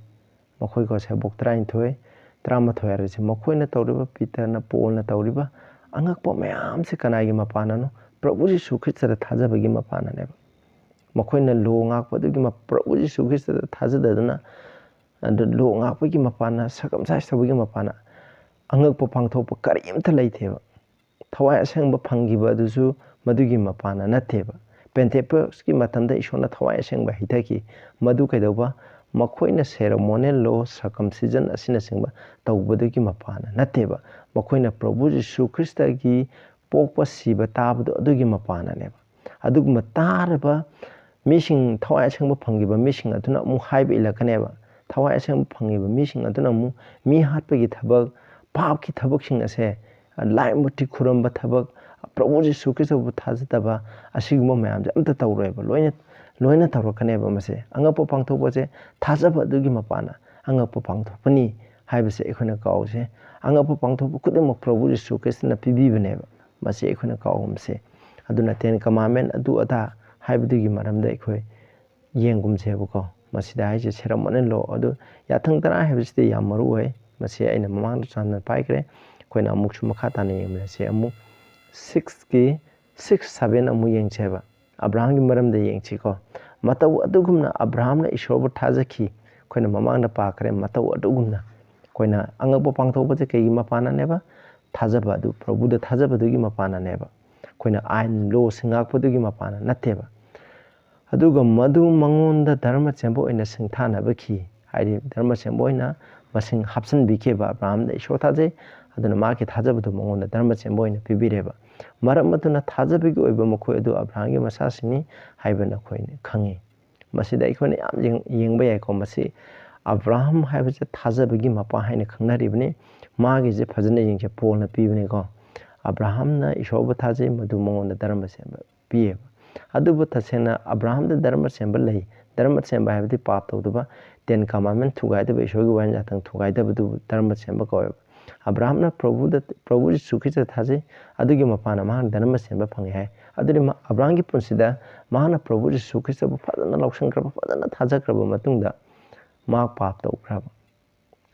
ꯃꯈꯣꯏꯒ ꯁꯦꯕꯣꯛ 19 13 ꯍꯥꯏꯔꯤꯁꯦ ꯃꯈꯣꯏꯅ ꯇꯧꯔꯤꯕ ꯄꯤꯇꯔꯅ ꯄꯣꯜꯅ ꯇꯧꯔꯤꯕ ꯑꯉꯛꯄ ꯃꯌꯥꯝꯁꯦ ꯀꯅꯥꯒꯤ ꯃꯄꯥꯟꯅꯅꯣ ꯄ꯭ꯔꯚꯨ ꯖꯤꯁꯨ ꯈ꯭ꯔꯤꯁꯇꯗ ꯊꯥꯖꯕꯒꯤ ꯃꯄꯥꯟꯅꯅꯦꯕ ꯃꯈꯣꯏꯅ ꯂꯣ ꯉꯥꯛꯄ ꯑꯗꯨꯒꯤ ꯄ꯭ꯔꯚꯨ ꯖꯤꯁꯨ ꯈ꯭ꯔꯤꯁꯇꯗ ꯊꯥꯖꯗꯗꯨꯅ ꯑꯗꯨ ꯂꯣ ꯉꯥꯛꯄꯒꯤ ꯃꯄꯥꯟꯅ ꯁꯔꯀꯝꯁꯥꯏꯁ ꯇꯧꯕꯒꯤ ꯃꯄꯥꯟꯅ ꯑꯉꯛꯄ ꯄꯥꯡꯊꯣꯛꯄ ꯀꯔꯤꯝꯇ ꯂꯩꯇꯦꯕ ꯊꯋꯥꯏ ꯑꯁꯦꯡꯕ ꯐꯪꯈꯤꯕ ꯑꯗꯨꯁꯨ ꯃꯗꯨꯒꯤ ꯃꯄꯥꯟꯅ ꯅꯠꯇꯦꯕ ꯄꯦꯟꯇꯦꯀꯣꯁꯀꯤ ꯃꯇꯝꯗ ꯏꯁꯣꯔꯅ ꯊꯋꯥꯏ ꯑꯁꯦꯡꯕ ꯍꯩꯊꯈꯤ ꯃꯗꯨ ꯀꯩꯗꯧꯕ ꯃꯈꯣꯏꯅ ꯁꯦꯔꯃꯣꯅꯤꯌꯦꯜ ꯂꯣ ꯁꯔꯀꯝꯁꯤꯖꯟ ꯑꯁꯤꯅꯆꯤꯡꯕ ꯇꯧꯕꯗꯨꯒꯤ ꯃꯄꯥꯟꯅ ꯅꯠꯇꯦꯕ ꯃꯈꯣꯏꯅ ꯄ꯭ꯔꯚꯨ ꯖꯤꯁꯨ ꯈ꯭ꯔꯤꯁꯇꯒꯤ ꯄꯣꯛꯄ ꯁꯤꯕ ꯇꯥꯕꯗꯣ ꯑꯗꯨꯒꯤ ꯃꯄꯥꯟꯅꯅꯦꯕ ꯑꯗꯨꯒꯨꯝꯕ ꯇꯥꯔꯕ ꯃꯤꯁꯤꯡ ꯊꯋꯥꯏ ꯑꯁꯦꯡꯕ ꯐꯪꯈꯤꯕ ꯃꯤꯁꯤꯡ ꯑꯗꯨꯅ ꯑꯃꯨꯛ ꯍꯥꯏꯕ ꯏꯜꯂꯛꯀꯅꯦꯕ ꯊꯋꯥꯏ ꯑꯁꯦꯡꯕ ꯐꯪꯉꯤꯕ ꯃꯤꯁꯤꯡ ꯑꯗꯨꯅ ꯑꯃꯨꯛ ꯃꯤ ꯍꯥꯠꯄꯒꯤ ꯊꯕꯛ ꯄꯥꯞꯀꯤ ꯊꯕꯛꯁꯤꯡ ꯑꯁꯦ ꯂꯥꯏ ꯃꯨꯔꯇꯤ ꯈꯨꯔꯝꯕ ꯊꯕꯛ ꯄ꯭ꯔꯚꯨ ꯖꯤꯁꯨ ꯈ꯭ꯔꯤꯁꯇꯕꯨ ꯊꯥꯖꯗꯕ ꯑꯁꯤꯒꯨꯝꯕ ꯃꯌꯥꯝꯁꯦ ꯑꯝꯇ ꯇꯧꯔꯣꯏꯕ ꯂꯣꯏꯅ ꯇꯧꯔꯛꯀꯅꯦꯕ ꯃꯁꯦ ꯑꯉꯛꯄ ꯄꯥꯡꯊꯣꯛꯄꯁꯦ ꯊꯥꯖꯕ ꯑꯗꯨꯒꯤ ꯃꯄꯥꯟꯅ ꯑꯉꯛꯄ ꯄꯥꯡꯊꯣꯛꯄꯅꯤ ꯍꯥꯏꯕꯁꯦ ꯑꯩꯈꯣꯏꯅ ꯀꯥꯎꯁꯦ ꯑꯉꯛꯄ ꯄꯥꯡꯊꯣꯛꯄ ꯈꯨꯗꯤꯡꯃꯛ ꯄ꯭ꯔꯚꯨ ꯖꯤꯁꯨ ꯈ꯭ꯔꯤꯁꯇꯅ ꯄꯤꯕꯤꯕꯅꯦꯕ ꯃꯁꯤ ꯑꯩꯈꯣꯏꯅ ꯀꯥꯎꯒꯨꯝꯁꯦ ꯑꯗꯨꯅ 10 ꯀꯃꯥꯟꯃꯦꯟ ꯑꯗꯨ ꯑꯗꯥ ꯍꯥꯏꯕꯗꯨꯒꯤ ꯃꯔꯝꯗ ꯑꯩꯈꯣꯏ ꯌꯦꯡꯒꯨꯝꯁꯦꯕꯀꯣ ꯃꯁꯤꯗ ꯍꯥꯏꯁꯦ ꯁꯦꯔꯃꯣꯅꯤꯌꯦꯜ ꯂꯣ ꯑꯗꯨ ꯌꯥꯊꯪ 10 ꯍꯥꯏꯕꯁꯤꯗꯤ ꯌꯥꯝ ꯃꯔꯨ ꯑꯣꯏ ꯃꯁꯤ ꯑꯩꯅ ꯃꯃꯥꯡꯗ ꯆꯥꯟꯅ ꯄꯥꯏꯈ꯭ꯔꯦ ꯑꯩꯈꯣꯏꯅ ꯑꯃꯨꯛꯁꯨ ꯃꯈꯥ ꯇꯥꯅ ꯌꯦꯡꯃꯤꯟꯅꯁꯦ ꯑꯃꯨꯛ 6 7 ꯑꯃꯨꯛ ꯌꯦꯡꯁꯦꯕ ꯑꯕ꯭ꯔꯥꯍꯝꯒꯤ ꯃꯔꯝꯗ ꯌꯦꯡꯁꯤꯀꯣ ꯃꯇꯧ ꯑꯗꯨꯒꯨꯝꯅ ꯑꯕ꯭ꯔꯥꯍꯝꯅ ꯏꯁꯣꯔꯕꯨ ꯊꯥꯖꯈꯤ ꯑꯩꯈꯣꯏꯅ ꯃꯃꯥꯡꯗ ꯄꯥꯈ꯭ꯔꯦ ꯃꯇꯧ ꯑꯗꯨꯒꯨꯝꯅ ꯑꯩꯈꯣꯏꯅ ꯑꯉꯛꯄ ꯄꯥꯡꯊꯣꯛꯄꯁꯦ ꯀꯩꯒꯤ ꯃꯄꯥꯟꯅꯅꯦꯕ ꯊꯥꯖꯕ ꯑꯗꯨ ꯄ꯭ꯔꯚꯨꯗ ꯊꯥꯖꯕꯗꯨꯒꯤ ꯃꯄꯥꯟꯅꯅꯦꯕ ꯑꯩꯈꯣꯏꯅ ꯑꯥꯏꯟ ꯂꯣꯁꯤꯡ ꯉꯥꯛꯄꯗꯨꯒꯤ ꯃꯄꯥꯟꯅ ꯅꯠꯇꯦꯕ ꯑꯗꯨꯒ ꯃꯗꯨ ꯃꯉꯣꯟꯗ ꯙꯔꯃ ꯆꯦꯟꯕ ꯑꯣꯏꯅ ꯁꯤꯡꯊꯥꯅꯕꯈꯤ ꯍꯥꯏꯗꯤ ꯙꯔꯃ ꯆꯦꯟꯕ ꯑꯣꯏꯅ ꯃꯁꯤꯡ ꯍꯥꯞꯆꯤꯟꯕꯤꯈꯤꯕ ꯑꯕ꯭ꯔꯥꯍꯝꯗ ꯏꯁꯣꯔ ꯊꯥꯖꯩ ꯑꯗꯨꯅ ꯃꯥꯒꯤ ꯊꯥꯖꯕꯗꯨ ꯃꯉꯣꯟꯗ ꯙꯔꯃ ꯆꯦꯟꯕ ꯑꯣꯏꯅ ꯄꯤꯕꯤꯔꯦꯕ ꯃꯔꯝ ꯑꯗꯨꯅ ꯊꯥꯖꯕꯒꯤ ꯑꯣꯏꯕ ꯃꯈꯣꯏ ꯑꯗꯨ ꯑꯕ꯭ꯔꯥꯍꯝꯒꯤ ꯃꯆꯥꯁꯤꯡꯅꯤ ꯍꯥꯏꯕ ꯑꯩꯈꯣꯏꯅ ꯈꯪꯉꯤ ꯃꯁꯤꯗ ꯑꯩꯈꯣꯏꯅ ꯌꯥꯝ ꯌꯦꯡꯕ ꯌꯥꯏꯀꯣ ꯃꯁꯤ ꯑꯕ꯭ꯔꯥꯍꯝ ꯍꯥꯏꯕꯁꯦ ꯊꯥꯖꯕꯒꯤ ꯃꯄꯥ ꯍꯥꯏꯅ ꯈꯪꯅꯔꯤꯕꯅꯤ ꯃꯥꯒꯤꯁꯦ ꯐꯖꯅ ꯌꯦꯡꯁꯦ ꯄꯣꯜꯅ ꯄꯤꯕꯅꯤꯀꯣ ꯑꯕ꯭ꯔꯥꯍꯝꯅ ꯏꯁꯣꯔꯕꯨ ꯊꯥꯖꯩ ꯃꯗꯨ ꯃꯉꯣꯟꯗ ꯙꯔꯃ ꯆꯦꯟꯕ ꯄꯤꯌꯦꯕ ꯑꯗꯨꯕꯨ ꯇꯁꯦꯡꯅ ꯑꯕ꯭ꯔꯥꯍꯝꯗ ꯙꯔꯃ ꯆꯦꯟꯕ ꯂꯩ ꯙꯔꯃ ꯆꯦꯟꯕ ꯍꯥꯏꯕꯗꯤ ꯄꯥꯞ ꯇꯧꯗꯕ Ten Commandment Thugaidaba Ishorgi Wainjatang Thugaidabadu Dharma Semba Koyaba. Abrahamna Prabhu Sukita Thazi, Adugi Mapana Mahan Dharma Semba Pangai. Aduri Abrahangi Punsida, Mahana Prabhu Sukista Padana Lokshan Kraba Padana Thaza Kraba Matunda, Mark Pap to Kraba.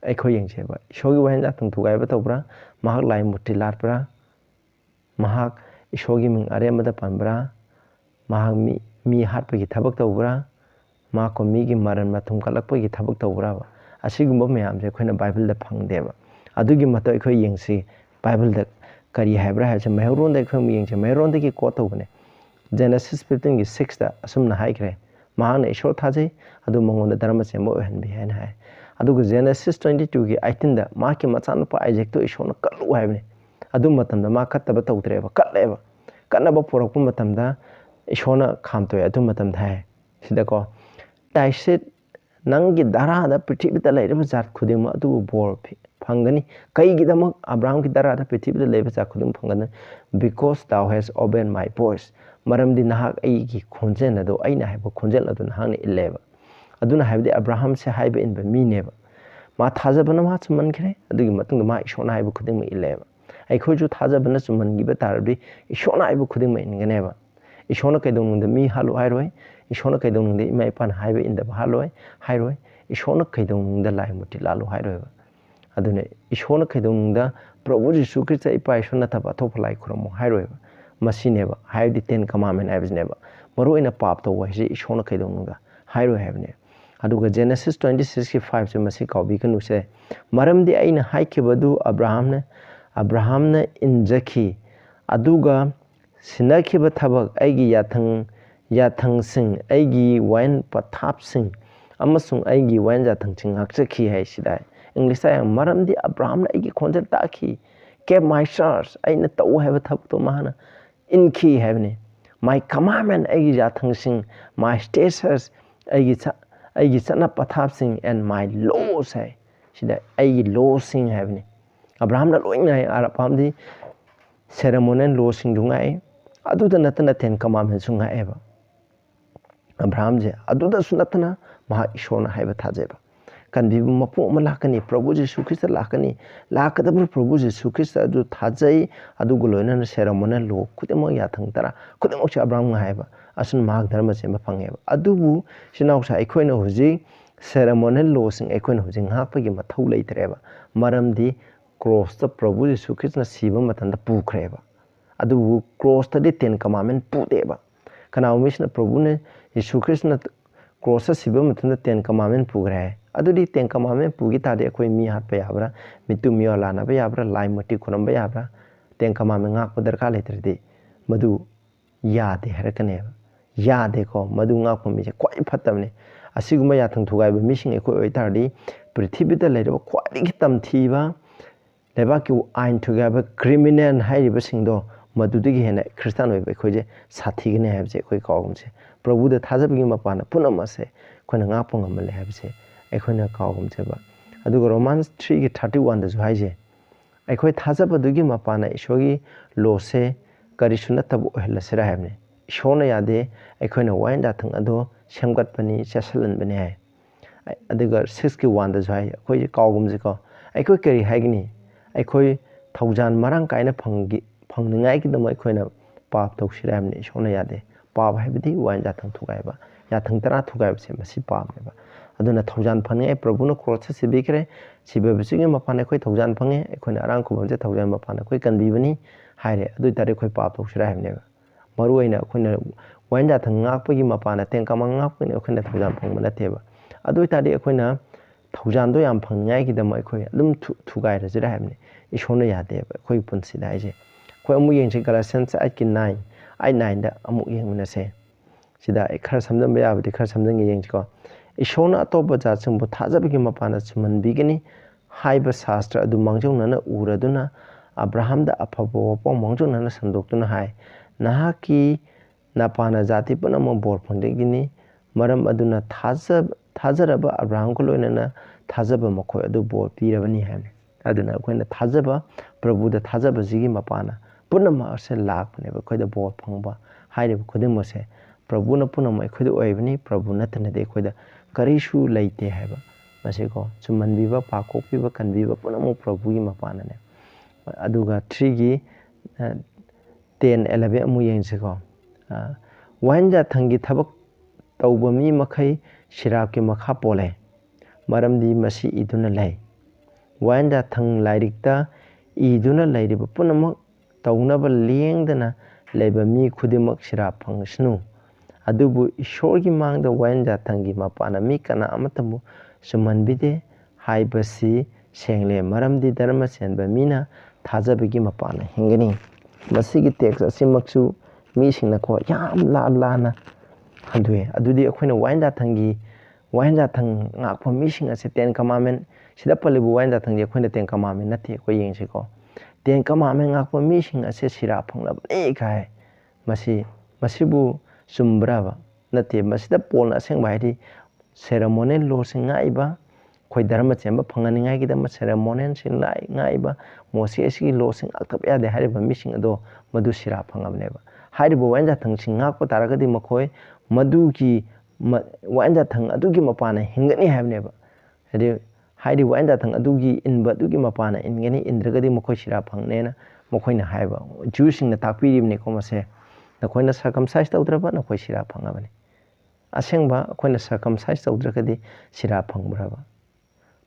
Echo Yang Cheba. Shogi Wainjatang Thugaiba Tobra, Mahak Lai Mutilatbra, Mahak Ishogi Ming Aremada Panbra, Mahak mi Harpagi Tabak Tobra. Mako migi maran matum kalakpagi thabak tawraba asigumba mayam je khoina bible da phangdeba adugi mato ekhoi yengsi bible da kari haibra ha je mehron da ekhoi yengse mehron da ki ko tawbne Genesis 15 gi 6 da asumna haikre mahana ishor thaje adu mangonda dharma sembo ohan bi han hai adugu Genesis 22 gi 18 da maki machan pa Isaac to ishona kallu haibne adu matam da ma khattaba tawdreba kalleba kanaba porakpu matam da ishona khamtoy adu matam da hai sida ko Taisit Nangi Dara the pretty bit the later was at Kudima do bore Pangani. Kaigidam Abraham Dara the pretty bit the labors at Kudim Pangana because thou hast obeyed my voice. Maram din Hag Aiki Conjena do Aina have a conjena to Hani 11. I do not have the Abraham say hibe in the me never. Ma Thajabana Chumhanbiba, I do Matung my Shona Ibu Kudim 11. I could you Thajabana Chumhanbiba Tarabdi, Shona Ibu Kudim in Geneva. Ishona Kaidon the me hallow highway. Ishona Kaidon the Maipan highway in the highway, Ishona Kaidon the Lai Mutilalu highway. Adune, Ishona Kaidon the Provoji Sukita Ipa Shonataba top like Kromo highway. Masineva, high the 10 commandment I was never. Moro in a pop to was Ishona Kaidonga, highway heaven. Aduga Genesis 2065 to Masika Beacon who say, Maram the Ain Haikibadu Abrahamne in Zaki Aduga Sinakiba Tabak Agi Yathang Sing, Agi Wine Patap Sing, Amasung Agi Wine Yatang Sing Haksaki Haishidai. English I am Maram the Abraham Agi Conjataki, kept my stars, I not have a tap to Mahana, in key heaven. My commandment Agi Yathang Sing, my statutes Agi Sana Patap Sing, and my law say, Shida Agi law sing heaven. Abraham the Loing Arapam the ceremonial law sing Dungai. Adu the Natana 10 commandments sunga ever. Abraham je, Adu the Sunatana, Maha Ishona have a Tajeba. Can be Mapu Malakani, Probuji Sukista Lakani, Lakadabur Probuji Sukista Adu Tajay, Adu Gulon ceremonial law, Kudemo Yatangara, Kudemocha Abraham have, Asun Mark Dharmas in Mapangeva. Adu, she now say Equino Huzi, ceremonial laws in Equin Huzing Hapagi Matau later ever. Maram di cross the Probuji Sukista Siva Matanda Pukreva. Adu cross the 10 commandment Puteba. Can our mission Probune is Sukrisna cross the Siva Matanda 10 commandment Pugre. Adu di 10 commandment Pugita de Quimi Harpayabra, Mitumiola Bayabra, Lime Mati Kurumbayabra, 10 commandment Akudaka later day. Madu Ya de Herakaneva. Ya de ko Madunga Pomi, quite patamne. A Sigmayatan to Gaba missing a coitardi, Pretibita later quite gitam tiva. Lebaki ein together criminal and high reversing door, Madudi and Christian with Koje, Satigin have the quick columns. Probu the Tazabim upon a Punamase, Quenapong a Malhabse, Equina column teba. I do Romans 3:31 as Haje. I quite Tazabadugim upon a shogi, Lose, Garishunatabu Lasera Havne. Shona Yade, Equina wind at Ado, Shamgat Pani, Chassalan Bene. I do got 61 as High, Quay columns. I could carry Hagni. Aikoi Thaujan Marang Kaina Pangai the Moikoina Pap to Shiramni, Shona Yade, Pap Habiti, Wine Yatang Tugaiba, Yatang Tara Tugab Semasi Pam. Aduna Thaujan Pange, Probuno Crosses Sibicre, Sibabsing upon a quick Thaujan Pange, Equina Aranco, the Thaujan upon a quick and Bivani, Hide, do Tariqui Pap to Shiram never. Maruina, Quina, Wine Yatang Apagim upon a Tenkamang up in a Quina Thaujan Panganateva. Adu Tadi Equina. Taujando yam Pangai the Moikoi, Lum to guide as it happened. Ishona Yade, Koi Punsidaje. Quamuing Galatians I can 9. I 9 the Amuing when I say. Sida, a curse some them be able to curse something in Yanko. Ishona Atoba Jatsum, but Taza became upon a Suman beginning. Hyber Sastra, do Mangjona Uraduna, Abraham the Apapo, Mangjona Sandokuna High. Nahaki Napana Zati Panamo board Pondigini, Maram Aduna Thazaraba Abraham Colonana Thazaba Mako do board Piravani Ham. Aduna when the Thazaba, Prabu the Thazaba Zigi Mapana, Punama se lak never quite the board Pangba, hide of Kodimose, Prabuna Punama Kudu Evani, Prabu Nathan de Quida, करीसु लेते है मसीको चुमनबीबा पाकोपीबा कनबीबा पुनमु प्रभुगी मपानने अदुगा 3 गी 10 11 अमु येंगसेको वाइनजा थंगी थबक तौबा मी मखै सिराब के मखा पोले मरमदी मसी इदुना लै वाइनजा थंग लाइरिकता इदुना लैरिबा पुनमक तौनबा लेंगदना लेबा मी खुदिमक सिराब फंगसनु अदुबु ईश्वरगी मांगदा वाइनजा थंगी मपाना मी कना अमतमु सुमनबिदे हाइबसी सेंगले मरमदी धर्म सेंबा मीना थाजबगी मपाना हिंगनी मसीगी टेक्स असिमक्सु मी सिंगनको याम लाना हदुए अदुदी अखोइना वाइनजा थंग ngakpa mi sing ase 10 commandment sida palibu wainda thangje akhoi 10 commandment nathi akhoi yengse ko 10 commandment ngakpa mi sing ase sira phangla ba kai masibu sumbraba nathi masida pol aseng bai di ceremonial law sing ngaiba khoi dharma chemba phangani ngai gida ma ceremonial sing lai ngaiba moses gi law sing aktab ya de hariba mi sing ado madu sira phangabne ba haribu wainda thang sing ngakpa taragadi makhoi madu ki वाइंदा थंग अदुगी मपाना हिंगनी हैबनेबा हदे हाइदि वाइंदा थंग अदुगी इनबा अदुगी मपाना इनगनी इंद्रगदी मखोय सिरा फंगनेना मखोयना हाइबा juicing न ताकपीरिबने को मसे नखोयना circumcise तौद्रबा नखोय सिरा फंगाबने असेंबा अखोयना circumcise तौद्रगदी सिरा फंगब्राबा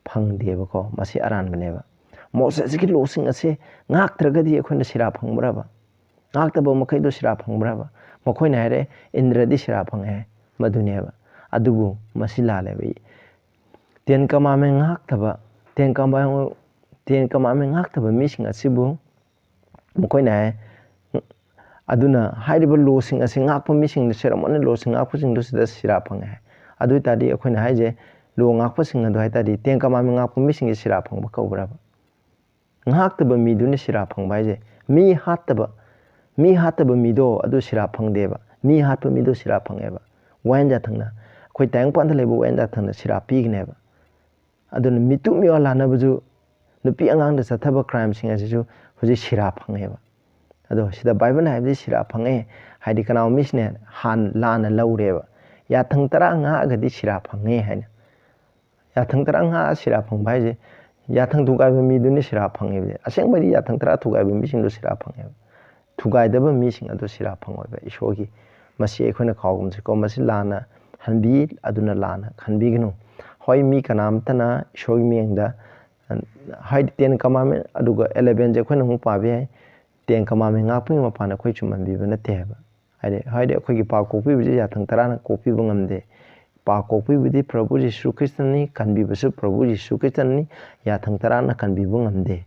फंगदेबको मसे अरानबनेबा मोसेसगी losing असे ngaktragadi अखोयना सिरा फंगब्राबा ngakतबो मखैदो सिरा फंगब्राबा मखोयना हारे इंद्रदी सिरा fungi मधुनेबा अदुबु मसिला लेबी 10 commandment ngakतबा 10 commandment ngakतबा missing असिबु मखोयना अदुना हाइरिबा losing असे ngakpa missing ceremony losing ngakpa सिंग दुसिदा सिरा फंगे अदु तादि अखोयना हाइजे लो ngakpa सिंग अदु हाइतादि 10 commandment ngakpa मिसिंग सिरा फंगबा कौब्राबा ngakतबा मिदुनि सिरा फंगबा हाइजे मी हातबा मिदो अदु सिरा फंगदेबा मी हातबा मिदो सिरा फंगेबा वाइनजा थंगना कोई टाइम पांथ लेबो वाइनजा थंगना सिरा पीगनेबा अदुन मितु मिवा लानबजु नुपी अंगांग द सथबा क्राइम सिंग असिसु हुजि सिरा फंगेबा अदो सिदा बाइबल हाइबदि सिरा फंगे हाइदि कनाव मिसने हान लाना लौरेबा या थंग तरा nga agadi सिरा फंगे हाइना या थंग तरा nga सिरा फंग भाइजे या थंग थुगाइबा मिदुनि सिरा फंगेबे असेंग बदि या थंग तरा थुगाइबा मिसिंग दो सिरा फंगेबा थुगाइदबा मिसिंग अदो सिरा फंगोबा ईश्वरगी मसी अखोना खावगमसे को मसी लाना हनबी अदुना लाना खनबीगनु होय मी कनामतना ईश्वरगी मियंगदा हाइ 10 commandment अदुगा 11 जे अखोना मु पाबे 10 commandment ngakपि मपाना खोइ चुमनबीबा नतेबा हाइदे अखोगी पा कोपि बिजे याथंग तराना कोपि बंगमदे पा कोपि बिदि प्रभु यीशु ख्रिस्टनि खनबीबसु प्रभु यीशु ख्रिस्टनि याथंग तराना खनबीबु ngमदे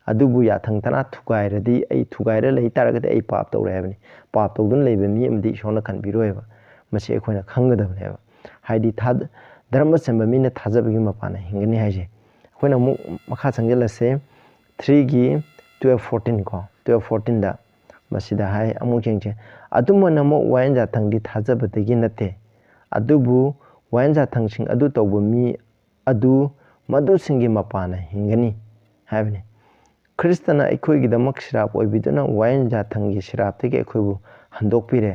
अदुबु याथंग तना थुगाइरदि आई थुगाइर लई तारगदि आई पाप तौरे हैबनि पाप तौदुन लैबे मी अमदि ईश्वरना खनबीरोयबा मसे अखोयना खंगदबनेबा हाइदि धर्म चंबा मीना थाजबगी मपाना हिंगनी हाइजे अखोयना मु मखा संगेलसे 3 गी 12 14 को 12 14 दा मसिदा हाइ अमु जेंजे अदुमना मो वाइनजा थंगदि थाजबदगी नते अदुबु वाइनजा थंगसिंग अदु तौबा मी अदु मदु सिंगी मपाना हिंगनी हाइबनि क्रिस्टना अखोइगिदमक सिराप ओइबिदुना वाइनजा थंगी सिरापतगे अखोइबु हंदोकपिरे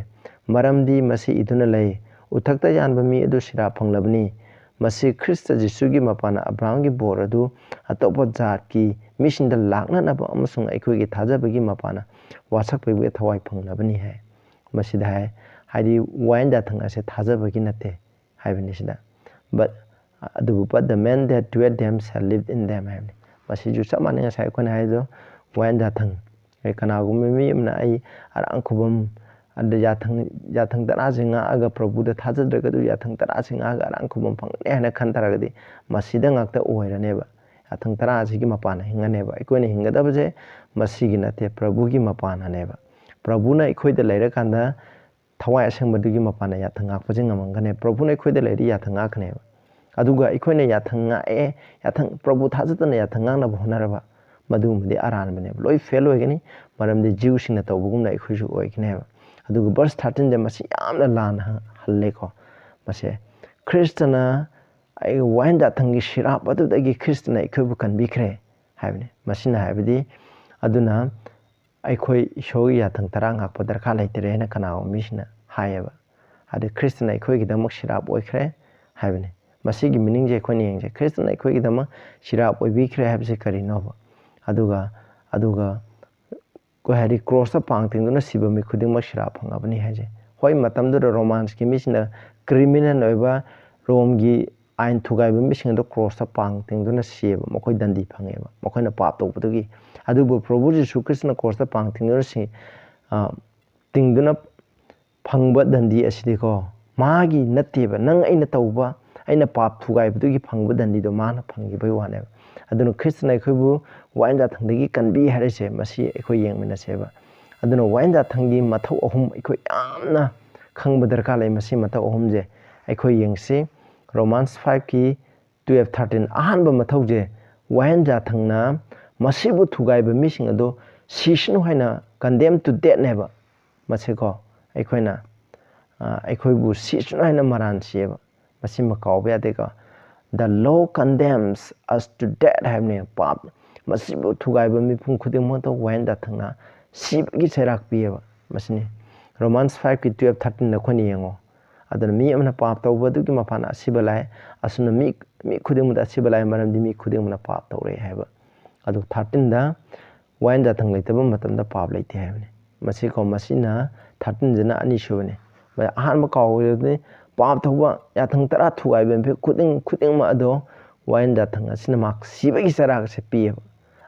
मरमदी मसी इदुना लै उथक्ता यानबा मी अदु सिराप फंगलबनी मसी ख्रिस्ट जिसुगी मपाना अब्राहमगी बोर अदु अतोप जातकी मिसिंद लाखननबा अमसुंग अखोइगी थाजबगी मपाना वासकपैबे थवाइ फंगनबनी है मसिदा है हाइदि वाइनजा थंग असे थाजबगी नते हाइबनिसिदा but the men that dwell them shall live in them हाइबनि मसी जु समाने साइ कोन हाइदो वाइनजा थंग ए कनागुम मी मना आई अरांखुबम अद याथंग तरा सिंगा आगा प्रभु द थाजद्रगदु याथंग तरा सिंगा आगा अरांखुबम फंगने हना खनतरगदि मसीदा ngakta ओइरनेबा याथंग तरा सिगी मपाना हिंगनेबा इकोने हिंगदबजे मसीगी नते प्रभुगी मपानानेबा प्रभुना इखोइद लैरकांदा थवाइ असेंबदुगी मपाना याथंग ngakpजे ngमंगने प्रभुना इखोइद लैरि याथंग ngakनेबा अदुगा इखोइने याथंग याथंग प्रभु थाजतना याथंग ngना बहनरबा मदुमदि अरानबने लोइ फेल होइगनी मरमदि जीवसिंगना तौबगुमना इखोइसु ओइगनेबा अदुगा verse 13 दे मसी यामना लान हल्लेको मसे ख्रिस्टना आई वाइनजा थंगी सिराप अदुदगी ख्रिस्टना इखोइबु कनबिख्रे हाइबने मसिना हाइबदि अदुना अखोई ईश्वरगी याथंग तरा ngakpa दरखा लैतरे हेना कनाओ मिसिना हायबा अदु ख्रिस्टना अखोइगिदमक सिराप ओइख्रे हाइबने ꯃꯁꯤꯒꯤ ꯃꯤꯅꯤꯡꯁꯦ ꯑꯩꯈꯣꯏꯅ ꯌꯦꯡꯁꯦ ꯈ꯭ꯔꯤꯁꯇꯅ ꯑꯩꯈꯣꯏꯒꯤꯗꯃꯛ ꯁꯤꯔꯥꯞ ꯑꯣꯏꯕꯤꯈ꯭ꯔꯦ ꯍꯥꯏꯕꯁꯤ ꯀꯔꯤꯅꯣꯕ ꯑꯗꯨꯒ ꯑꯩꯈꯣꯏ ꯍꯥꯏꯗꯤ ꯀ꯭ꯔꯣꯁꯇ ꯄꯥꯡ ꯇꯤꯡꯗꯨꯅ ꯁꯤꯕ ꯃꯤ ꯈꯨꯗꯤꯡꯃꯛ ꯁꯤꯔꯥꯞ ꯐꯪꯉꯕꯅꯤ ꯍꯥꯏꯁꯦ ꯍꯣꯏ ꯃꯇꯝꯗꯨꯗ ꯔꯣꯃꯥꯟꯁꯀꯤ ꯃꯤꯁꯤꯡꯅ ꯀ꯭ꯔꯤꯃꯤꯅꯦꯜ ꯑꯣꯏꯕ ꯔꯣꯝꯒꯤ ꯑꯥꯏꯟ ꯊꯨꯒꯥꯏꯕ ꯃꯤꯁꯤꯡ ꯑꯗꯨ ꯀ꯭ꯔꯣꯁꯇ ꯄꯥꯡ ꯇꯤꯡꯗꯨꯅ ꯁꯤꯌꯦꯕ ꯃꯈꯣꯏ ꯗꯟꯗꯤ ꯐꯪꯉꯦꯕ ꯃꯈꯣꯏꯅ ꯄꯥꯞ ꯇꯧꯕꯗꯨꯒꯤ ꯑꯗꯨꯕꯨ ꯄ꯭ꯔꯚꯨ ꯖꯤꯁꯨ ꯈ꯭ꯔꯤꯁꯇꯅ ꯀ꯭ꯔꯣꯁꯇ ꯄꯥꯡ ꯇꯤꯡꯗꯨꯅ ꯇꯤꯡꯗꯨꯅ ꯐꯪꯕ ꯗꯟꯗꯤ ꯑꯁꯤꯗꯤꯀꯣ ꯃꯥꯒꯤ ꯅꯠꯇꯦꯕ ꯅꯪ ꯑꯩꯅ ꯇꯧꯕ ꯑꯩꯅ ꯄꯥꯞ ꯊꯨꯒꯥꯏꯕꯗꯨꯒꯤ ꯐꯪꯕ ꯗꯟꯗꯤꯗꯣ ꯃꯥꯅ ꯐꯪꯈꯤꯕꯒꯤ ꯋꯥꯅꯦꯕ ꯑꯗꯨꯅ ꯈ꯭ꯔꯤꯁꯇꯅ ꯑꯩꯈꯣꯏꯕꯨ ꯋꯥꯌꯦꯟ ꯖꯥꯊꯪꯗꯒꯤ ꯀꯟꯕꯤ ꯍꯥꯏꯔꯤꯁꯦ ꯃꯁꯤ ꯑꯩꯈꯣꯏ ꯌꯦꯡꯃꯤꯟꯅꯁꯦꯕ ꯑꯗꯨꯅ ꯋꯥꯌꯦꯟ ꯖꯥꯊꯪꯒꯤ ꯃꯊꯧ ꯑꯍꯨꯝ ꯑꯩꯈꯣꯏ ꯌꯥꯝꯅ ꯈꯪꯕ ꯗꯔꯀꯥꯔ ꯂꯩ ꯃꯁꯤ ꯃꯊꯧ ꯑꯍꯨꯝꯁꯦ ꯑꯩꯈꯣꯏ ꯌꯦꯡꯁꯤ ꯔꯣꯃꯥꯟꯁ 5ꯀꯤ 12-13 ꯑꯍꯥꯟꯕ ꯃꯊꯧꯁꯦ ꯋꯥꯌꯦꯟ ꯖꯥꯊꯪꯅ ꯃꯁꯤꯕꯨ ꯊꯨꯒꯥꯏꯕ ꯃꯤꯁꯤꯡ ꯑꯗꯣ ꯁꯤꯁꯅꯨ ꯍꯥꯏꯅ ꯀꯟꯗꯦꯝ ꯇꯨ ꯗꯦꯠꯅꯦꯕ ꯃꯁꯤꯀꯣ ꯑꯩꯈꯣꯏꯅ ꯑꯩꯈꯣꯏꯕꯨ ꯁꯤꯁꯅꯨ ꯍꯥꯏꯅ ꯃꯔꯥꯟ ꯁꯤꯌꯦꯕ ꯃꯁꯤꯃ ꯀꯥꯎꯕ ꯌꯥꯗꯦꯀꯣ The law condemns us to death 하면 밥 마시고 투가이버 미풍 쿠데모도 와인다 탕나 시비기 세락 비에바 마시니 Romans 5:12-13 나코니 영어 아들 미 amna 밥 tawbadugi mapana sibalai asuna mi kudemuda sibalai maramdi mi kudemuna 밥 tawre haiba adu 13 da wainda thang leitaba matamda 밥 leite haibne masi ko masina 13 jana ani shubane ba ahan ma kawre 밥 tawba ya thang tara thugai ben phe kuding ma ado wainda thang asina mak sibagi sarak se pieba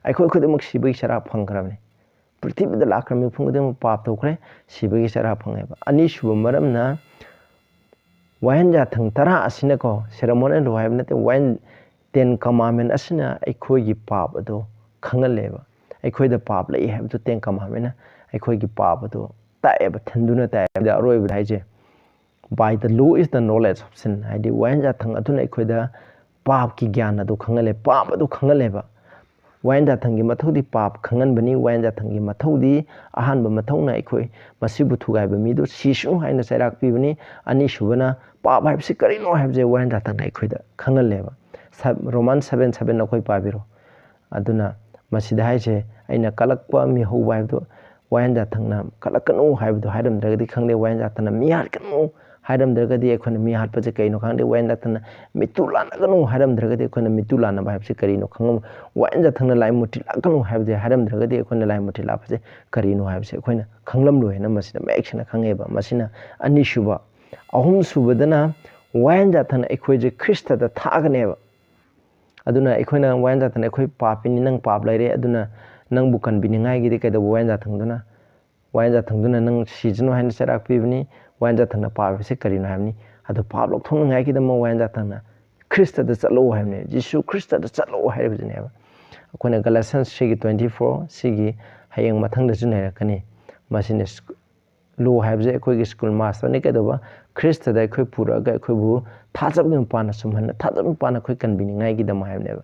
ai khoi khudemak sibagi sarak phangkrabne prithibida lakrami phungudem 밥 tawkre sibagi sarak phangeba ani shuba maramna wayan jathang tara asina ko ceremonial lo haibna te wayan 10 commandment asina aikhoi gi pap ado khangaleba aikhoi da pap lai haibtu 10 commandment aikhoi gi pap ado taeba thanduna taeba aroi ba haije by the law is the knowledge of sin haidi wayan jathang aduna aikhoi da pap ki gyan ado khangale pap ado khangaleba wayan jathang gi mathodi pap khangan bani wayan jathang gi mathodi ahan ba mathona aikhoi masibu thugai ba mi do sisu haina sairak pi bani ani subana pap haibsi karino haibje wayan jathang aikhoi da khangaleba Roman 7:7 nakoi pabiro aduna masida haise aina kalakpa mi hoba haibdo wayan jathangna kalakanu haibdo hairam dragadi khangde wayan jathana mi harkanu hairam dragadi ekhona mi harpa je kaino khangde wayan jathana mitulana kanu hairam dragadi ekhona mitulana ba haibsi karino khangam wayan jathangna lai muti lakanu haibje hairam dragadi ekhona lai muti lapse karino haibse ekhona khanglam loina masida mekshana khangeba masina ani shuba ahum subadana wayan jathana ekhoje krista da thaganeba aduna ekhona wayan jathana ekhoi papini nang pap laire aduna nang bukan biningai gi de wayan jathangduna nang sijino hain serak pibni wayan jathangna pap se karino hamni adu pap lok thong ngai gi de wayan jathangna krista da chalo hamne jisu krista da chalo haibjineba akona Galatians 3:24 sigi hayeng mathang da junai rakani masine lo haibje ekhoi gi school master ne kedoba krista da ekhoi puraga ekhoi bu thajabni pana sumhanna thajabni pana khoi kan biningai gi da mahabneba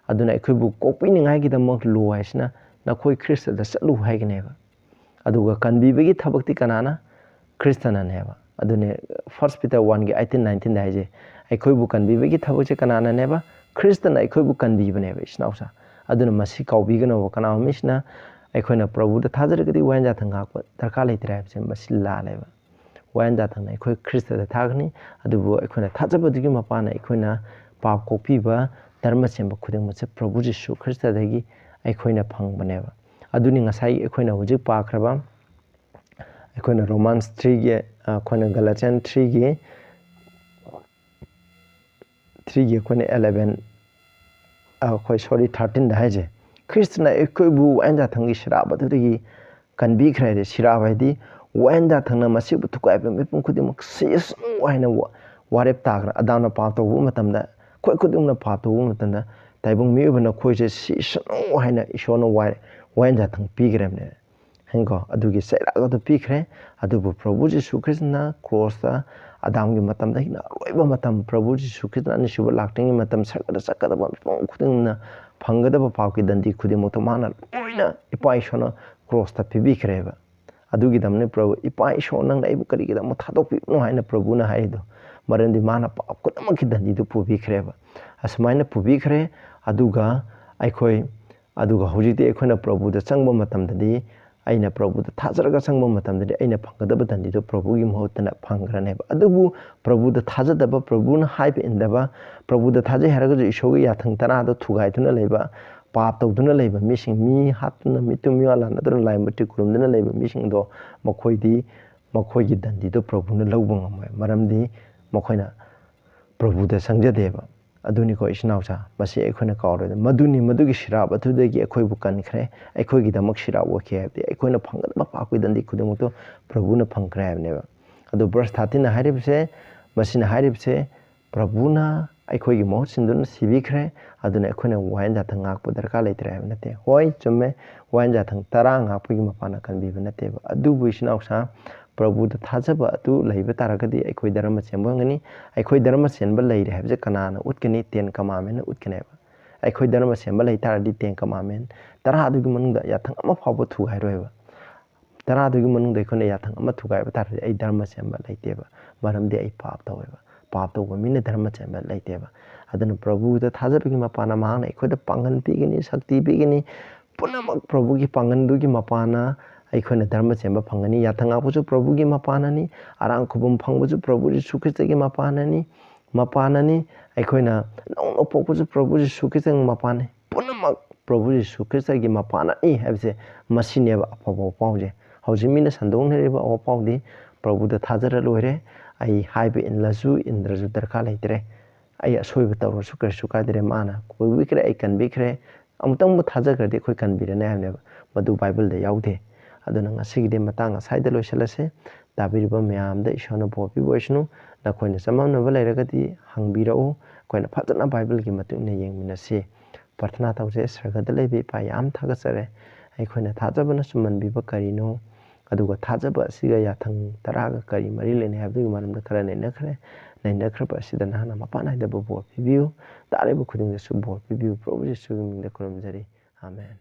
aduna ekhoi bu kokpi ningai gi da mak lo haisna na khoi krista da chalu haigneba aduga kanbi begi thabakti kanana kristana neba adune 1 Peter 1 gi 18-19 da haije ekhoi bu kanbi begi thabakche kanana neba kristana ekhoi bu kanbi baneba isnausa aduna masi kaubi gano kana misna ekhoi na prabhu da thajaragadi wayan jathang hakpa darka leitre haibse masi la leba wayan jathang na ekhoi krista da thagni adubu ekhoi na thajabadigi mapana ekhoi na pap kopi ba dharma semba khuding mache prabhu jisu krista dagi ekhoi na phangbaneba aduni ngasai ekhoi na hujik pakraba ekhoi na Romans 3 ge ekhoi na Galatians 3 ge ekhoi na 11 ekhoi sorry 13 da haije kristna ekhoi bu wayan jathang gi shiraba dagi kanbi khraide shiraba haidi wayan jathang na masibu thukai ba mipum khudimuk sis waina warep tagra adana pa to bu matamda khoi khudimna pa to bu matamda taibung mi ubana khoi je sis waina ishona wayan jathang pigremne hengo adugi sairaga to pikre adubu prabhu jisu krishna cross ta adam gi matam da hina roiba matam prabhu jisu krishna ni shuba lakting matam sakada sakada ba khudingna phangada ba pau ki dandi khudimo to mana loina ipa ishona cross ta pibikreba adugi damne prabhu ipa ishona nang dai bu kari gi dam thadok pi no haina prabhu na haido marandi mana pa kudam ki dandi du pubikreba asmaina pubikre aduga aikhoi aduga hojite ekhona prabhu da changba matam dadi ꯑꯩꯅ ꯄ꯭ꯔꯚꯨꯗ ꯊꯥꯖꯔꯒ ꯆꯪꯕ ꯃꯇꯝꯗꯗꯤ ꯑꯩꯅ ꯐꯪꯒꯗꯕ ꯗꯟꯗꯤꯗꯣ ꯄ꯭ꯔꯚꯨꯒꯤ ꯃꯍꯨꯠꯇꯅ ꯐꯪꯈ꯭ꯔꯅꯦꯕ ꯑꯗꯨꯕꯨ ꯄ꯭ꯔꯚꯨꯗ ꯊꯥꯖꯗꯕ ꯄ꯭ꯔꯚꯨꯅ ꯍꯥꯏꯕ ꯏꯟꯗꯕ ꯄ꯭ꯔꯚꯨꯗ ꯊꯥꯖꯩ ꯍꯥꯏꯔꯒꯁꯨ ꯏꯁꯣꯔꯒꯤ ꯌꯥꯊꯪ ꯇꯔꯥꯗꯣ ꯊꯨꯒꯥꯏꯗꯨꯅ ꯂꯩꯕ ꯄꯥꯞ ꯇꯧꯗꯨꯅ ꯂꯩꯕ ꯃꯤꯁꯤꯡ ꯃꯤ ꯍꯥꯠꯇꯨꯅ ꯃꯤꯇꯨ ꯃꯤꯋꯥ ꯂꯥꯟꯅꯗꯨꯅ ꯂꯥꯏ ꯃꯨꯇꯤ ꯈꯨꯔꯨꯝꯗꯨꯅ ꯂꯩꯕ ꯃꯤꯁꯤꯡꯗꯣ ꯃꯈꯣꯏꯒꯤ ꯗꯟꯗꯤꯗꯣ ꯄ꯭ꯔꯚꯨꯅ ꯂꯧꯕ ꯉꯝꯃꯣꯏ ꯃꯔꯝꯗꯤ ꯃꯈꯣꯏꯅ ꯄ꯭ꯔꯚꯨꯗ ꯆꯪꯖꯗꯦꯕ ꯑꯗꯨꯅꯤꯀꯣ ꯏꯆꯤꯟ ꯏꯅꯥꯎꯁꯥ ꯃꯁꯤ ꯑꯩꯈꯣꯏꯅ ꯀꯥꯎꯔꯣꯏꯗ ꯃꯗꯨꯒꯤ ꯁꯤꯔꯥꯞ ꯑꯗꯨꯗꯒꯤ ꯑꯩꯈꯣꯏꯕꯨ ꯀꯟꯈ꯭ꯔꯦ ꯑꯩꯈꯣꯏꯒꯤꯗꯃꯛ ꯁꯤꯔꯥꯞ ꯑꯣꯏꯈꯤ ꯍꯥꯏꯕꯗꯤ ꯑꯩꯈꯣꯏꯅ ꯐꯪꯒꯗꯕ ꯄꯥꯞꯀꯤ ꯗꯟꯗꯤ ꯈꯨꯗꯤꯡꯃꯛꯇꯣ ꯄ꯭ꯔꯚꯨꯅ ꯐꯪꯈ꯭ꯔꯦ ꯍꯥꯏꯕꯅꯦꯕ ꯑꯗꯣ ꯕꯔꯁ 13ꯅ ꯍꯥꯏꯔꯤꯕꯁꯦ ꯃꯁꯤꯅ ꯍꯥꯏꯔꯤꯕꯁꯦ ꯄ꯭ꯔꯚꯨꯅ ꯑꯩꯈꯣꯏꯒꯤ ꯃꯍꯨꯠ ꯁꯤꯟꯗꯨꯅ ꯁꯤꯕꯤꯈ꯭ꯔꯦ ꯑꯗꯨꯅ ꯑꯩꯈꯣꯏꯅ ꯋꯥꯌꯦꯟ ꯖꯥꯊꯪ ꯉꯥꯛꯄ ꯗꯔꯀꯥꯔ ꯂꯩꯇ꯭ꯔꯦ ꯍꯥꯏꯕ ꯅꯠꯇꯦ ꯍꯣꯏ ꯆꯨꯝꯃꯦ ꯋꯥꯌꯦꯟ ꯖꯥꯊꯪ 10 ꯉꯥꯛꯄꯒꯤ ꯃꯄꯥꯟꯅ ꯀꯟꯕꯤꯕ ꯅꯠꯇꯦꯕ ꯑꯗꯨꯕꯨ 이신 ꯏꯅꯥꯎꯁꯥ ꯄ꯭ꯔꯚꯨꯗ ꯊꯥꯖꯕ ꯑꯗꯨ ꯂꯩꯕ ꯇꯥꯔꯒꯗꯤ ꯑꯩꯈꯣꯏ ꯙꯔꯃ ꯆꯦꯟꯕ ꯉꯝꯒꯅꯤ ꯑꯩꯈꯣꯏ ꯙꯔꯃ ꯆꯦꯟꯕ ꯂꯩꯔꯦ ꯍꯥꯏꯕꯁꯦ ꯀꯅꯥꯅ ꯎꯠꯀꯅꯤ 10 ꯀꯃꯥꯟꯗꯃꯦꯟꯠꯅ ꯎꯠꯀꯅꯦꯕ ꯑꯩꯈꯣꯏ ꯙꯔꯃ ꯆꯦꯟꯕ ꯂꯩ ꯇꯥꯔꯗꯤ 10 ꯀꯃꯥꯟꯗꯃꯦꯟꯠ 10 ꯑꯗꯨꯒꯤ ꯃꯅꯨꯡꯗ ꯌꯥꯊꯪ ꯑꯃ ꯐꯥꯎꯕ ꯊꯨꯒꯥꯏꯔꯣꯏꯕ 10 ꯑꯗꯨꯒꯤ ꯃꯅꯨꯡꯗ ꯑꯩꯈꯣꯏꯅ ꯌꯥꯊꯪ ꯑꯃ ꯊꯨꯒꯥꯏꯕ ꯇꯥꯔꯗꯤ ꯑꯩ ꯙꯔꯃ ꯆꯦꯟꯕ ꯂꯩꯇꯦꯕ ꯃꯔꯝꯗꯤ ꯑꯩ ꯄꯥꯞ ꯇꯧꯋꯦꯕ ꯄꯥꯞ ꯇꯧꯕ ꯃꯤꯅ ꯙꯔꯃ ꯆꯦꯟꯕ ꯂꯩꯇꯦꯕ ꯑꯗꯨꯅ ꯄ꯭ꯔꯚꯨꯗ ꯊꯥꯖꯕꯒꯤ ꯃꯄꯥꯟꯅ ꯃꯍꯥꯛꯅ ꯑꯩꯈꯣꯏꯗ ꯄꯥꯡꯒꯜ ꯄꯤꯒꯅꯤ ꯁꯛꯇꯤ ꯄꯤꯒꯅꯤ ꯄꯨꯝꯅꯃꯛ ꯄ꯭ꯔꯚꯨꯒꯤ ꯄꯥꯡꯒꯜꯗꯨꯒꯤ ꯃꯄꯥꯟꯅ ꯑꯩꯈꯣꯏꯅ ꯙꯔꯃ ꯆꯦꯟꯕ ꯐꯪꯒꯅꯤ ꯌꯥꯊꯪ ꯉꯥꯛꯄꯁꯨ ꯄ꯭ꯔꯚꯨꯒꯤ ꯃꯄꯥꯟꯅꯅꯤ ꯑꯔꯥꯡ ꯈꯨꯕꯝ ꯐꯪꯕꯁꯨ ꯄ꯭ꯔꯚꯨ ꯌꯤꯁꯨ ꯈ꯭ꯔꯤꯁꯇꯒꯤ ꯃꯄꯥꯟꯅꯅꯤ ꯑꯩꯈꯣꯏꯅ ꯅꯧꯅ ꯄꯣꯛꯄꯁꯨ ꯄ꯭ꯔꯚꯨ ꯌꯤꯁꯨ ꯈ꯭ꯔꯤꯁꯇꯒꯤ ꯃꯄꯥꯟꯅꯤ ꯄꯨꯝꯅꯃꯛ ꯄ꯭ꯔꯚꯨ ꯌꯤꯁꯨ ꯈ꯭ꯔꯤꯁꯇꯒꯤ ꯃꯄꯥꯟꯅꯅꯤ ꯍꯥꯏꯕꯁꯦ ꯃꯁꯤꯅꯦꯕ ꯑꯐꯕ ꯋꯥꯄꯥꯎꯁꯦ ꯍꯧꯖꯤꯛ ꯃꯤꯅ ꯁꯟꯗꯣꯛꯅꯔꯤꯕ ꯋꯥꯄꯥꯎꯗꯤ ꯄ꯭ꯔꯚꯨꯗ ꯊꯥꯖꯔ ꯂꯣꯏꯔꯦ ꯑꯩ ꯍꯥꯏꯕ ꯏꯜꯂꯁꯨ ꯏꯟꯗ꯭ꯔꯁꯨ ꯗꯔꯀꯥꯔ ꯂꯩꯇ꯭ꯔꯦ ꯑꯩ ꯑꯁꯣꯏꯕ ꯇꯧꯔꯁꯨ ꯀꯔꯤꯁꯨ ꯀꯥꯏꯗ꯭ꯔꯦ ꯃꯥꯅ ꯀꯣꯏꯕꯤꯈ꯭ꯔꯦ ꯑꯩ ꯀꯟꯕꯤꯈ꯭ꯔꯦ ꯑꯃꯨꯛꯇꯪꯕꯨ ꯊꯥꯖꯈ꯭ꯔꯗꯤ ꯑꯩꯈꯣꯏ ꯀꯟꯕꯤꯔꯅꯤ ꯍꯥꯏꯕꯅꯦꯕ ꯃꯗꯨ ꯕꯥꯏꯕꯜꯗ ꯌꯥꯎꯗꯦ ꯑꯗꯨꯅ ꯉꯁꯤꯒꯤꯗꯤ ꯃꯇꯥꯡ ꯑꯁꯥꯏꯗ ꯂꯣꯏꯁꯤꯜꯂꯁꯦ ꯇꯥꯕꯤꯔꯤꯕ ꯃꯌꯥꯝꯗ ꯏꯁꯣꯔꯅ ꯕꯣꯔ ꯄꯤꯕ ꯑꯣꯏꯁꯅꯨ ꯅꯈꯣꯏꯅ ꯆꯃꯝꯅꯕ ꯂꯩꯔꯒꯗꯤ ꯍꯪꯕꯤꯔꯛꯎ ꯑꯩꯈꯣꯏꯅ ꯐꯖꯅ ꯕꯥꯏꯕꯜꯒꯤ ꯃꯇꯨꯡ ꯏꯟꯅ ꯌꯦꯡꯃꯤꯟꯅꯁꯤ ꯄ꯭ꯔꯊꯅꯥ ꯇꯧꯖꯩ ꯁꯔꯒꯗ ꯂꯩꯕ ꯏꯄꯥ ꯌꯥꯝ ꯊꯥꯒꯠꯆꯔꯦ ꯑꯩꯈꯣꯏꯅ ꯊꯥꯖꯕꯅ ꯆꯨꯝꯍꯟꯕꯤꯕ ꯀꯔꯤꯅꯣ ꯑꯗꯨꯒ ꯊꯥꯖꯕ ꯑꯁꯤꯒ ꯌꯥꯊꯪ 10ꯒ ꯀꯔꯤ ꯃꯔꯤ ꯂꯩꯅꯩ ꯍꯥꯏꯕꯗꯨꯒꯤ ꯃꯔꯝꯗ ꯈꯔ ꯅꯩꯅꯈ꯭ꯔꯕ ꯑꯁꯤꯗ ꯅꯍꯥꯛꯅ ꯃꯄꯥꯟ ꯅꯥꯏꯗꯕ ꯕꯣꯔ ꯄꯤꯕꯤꯌꯨ ꯇꯥꯔꯤꯕ ꯈꯨꯗꯤꯡꯗꯁꯨ ꯕꯣꯔ ꯄꯤꯕꯤꯌꯨ ꯄ꯭ꯔꯚꯨ ꯌꯤꯁꯨꯒꯤ ꯃꯤꯡꯗ ꯈꯨꯔꯨꯝꯖꯔꯤ ꯑꯥꯃꯦꯟ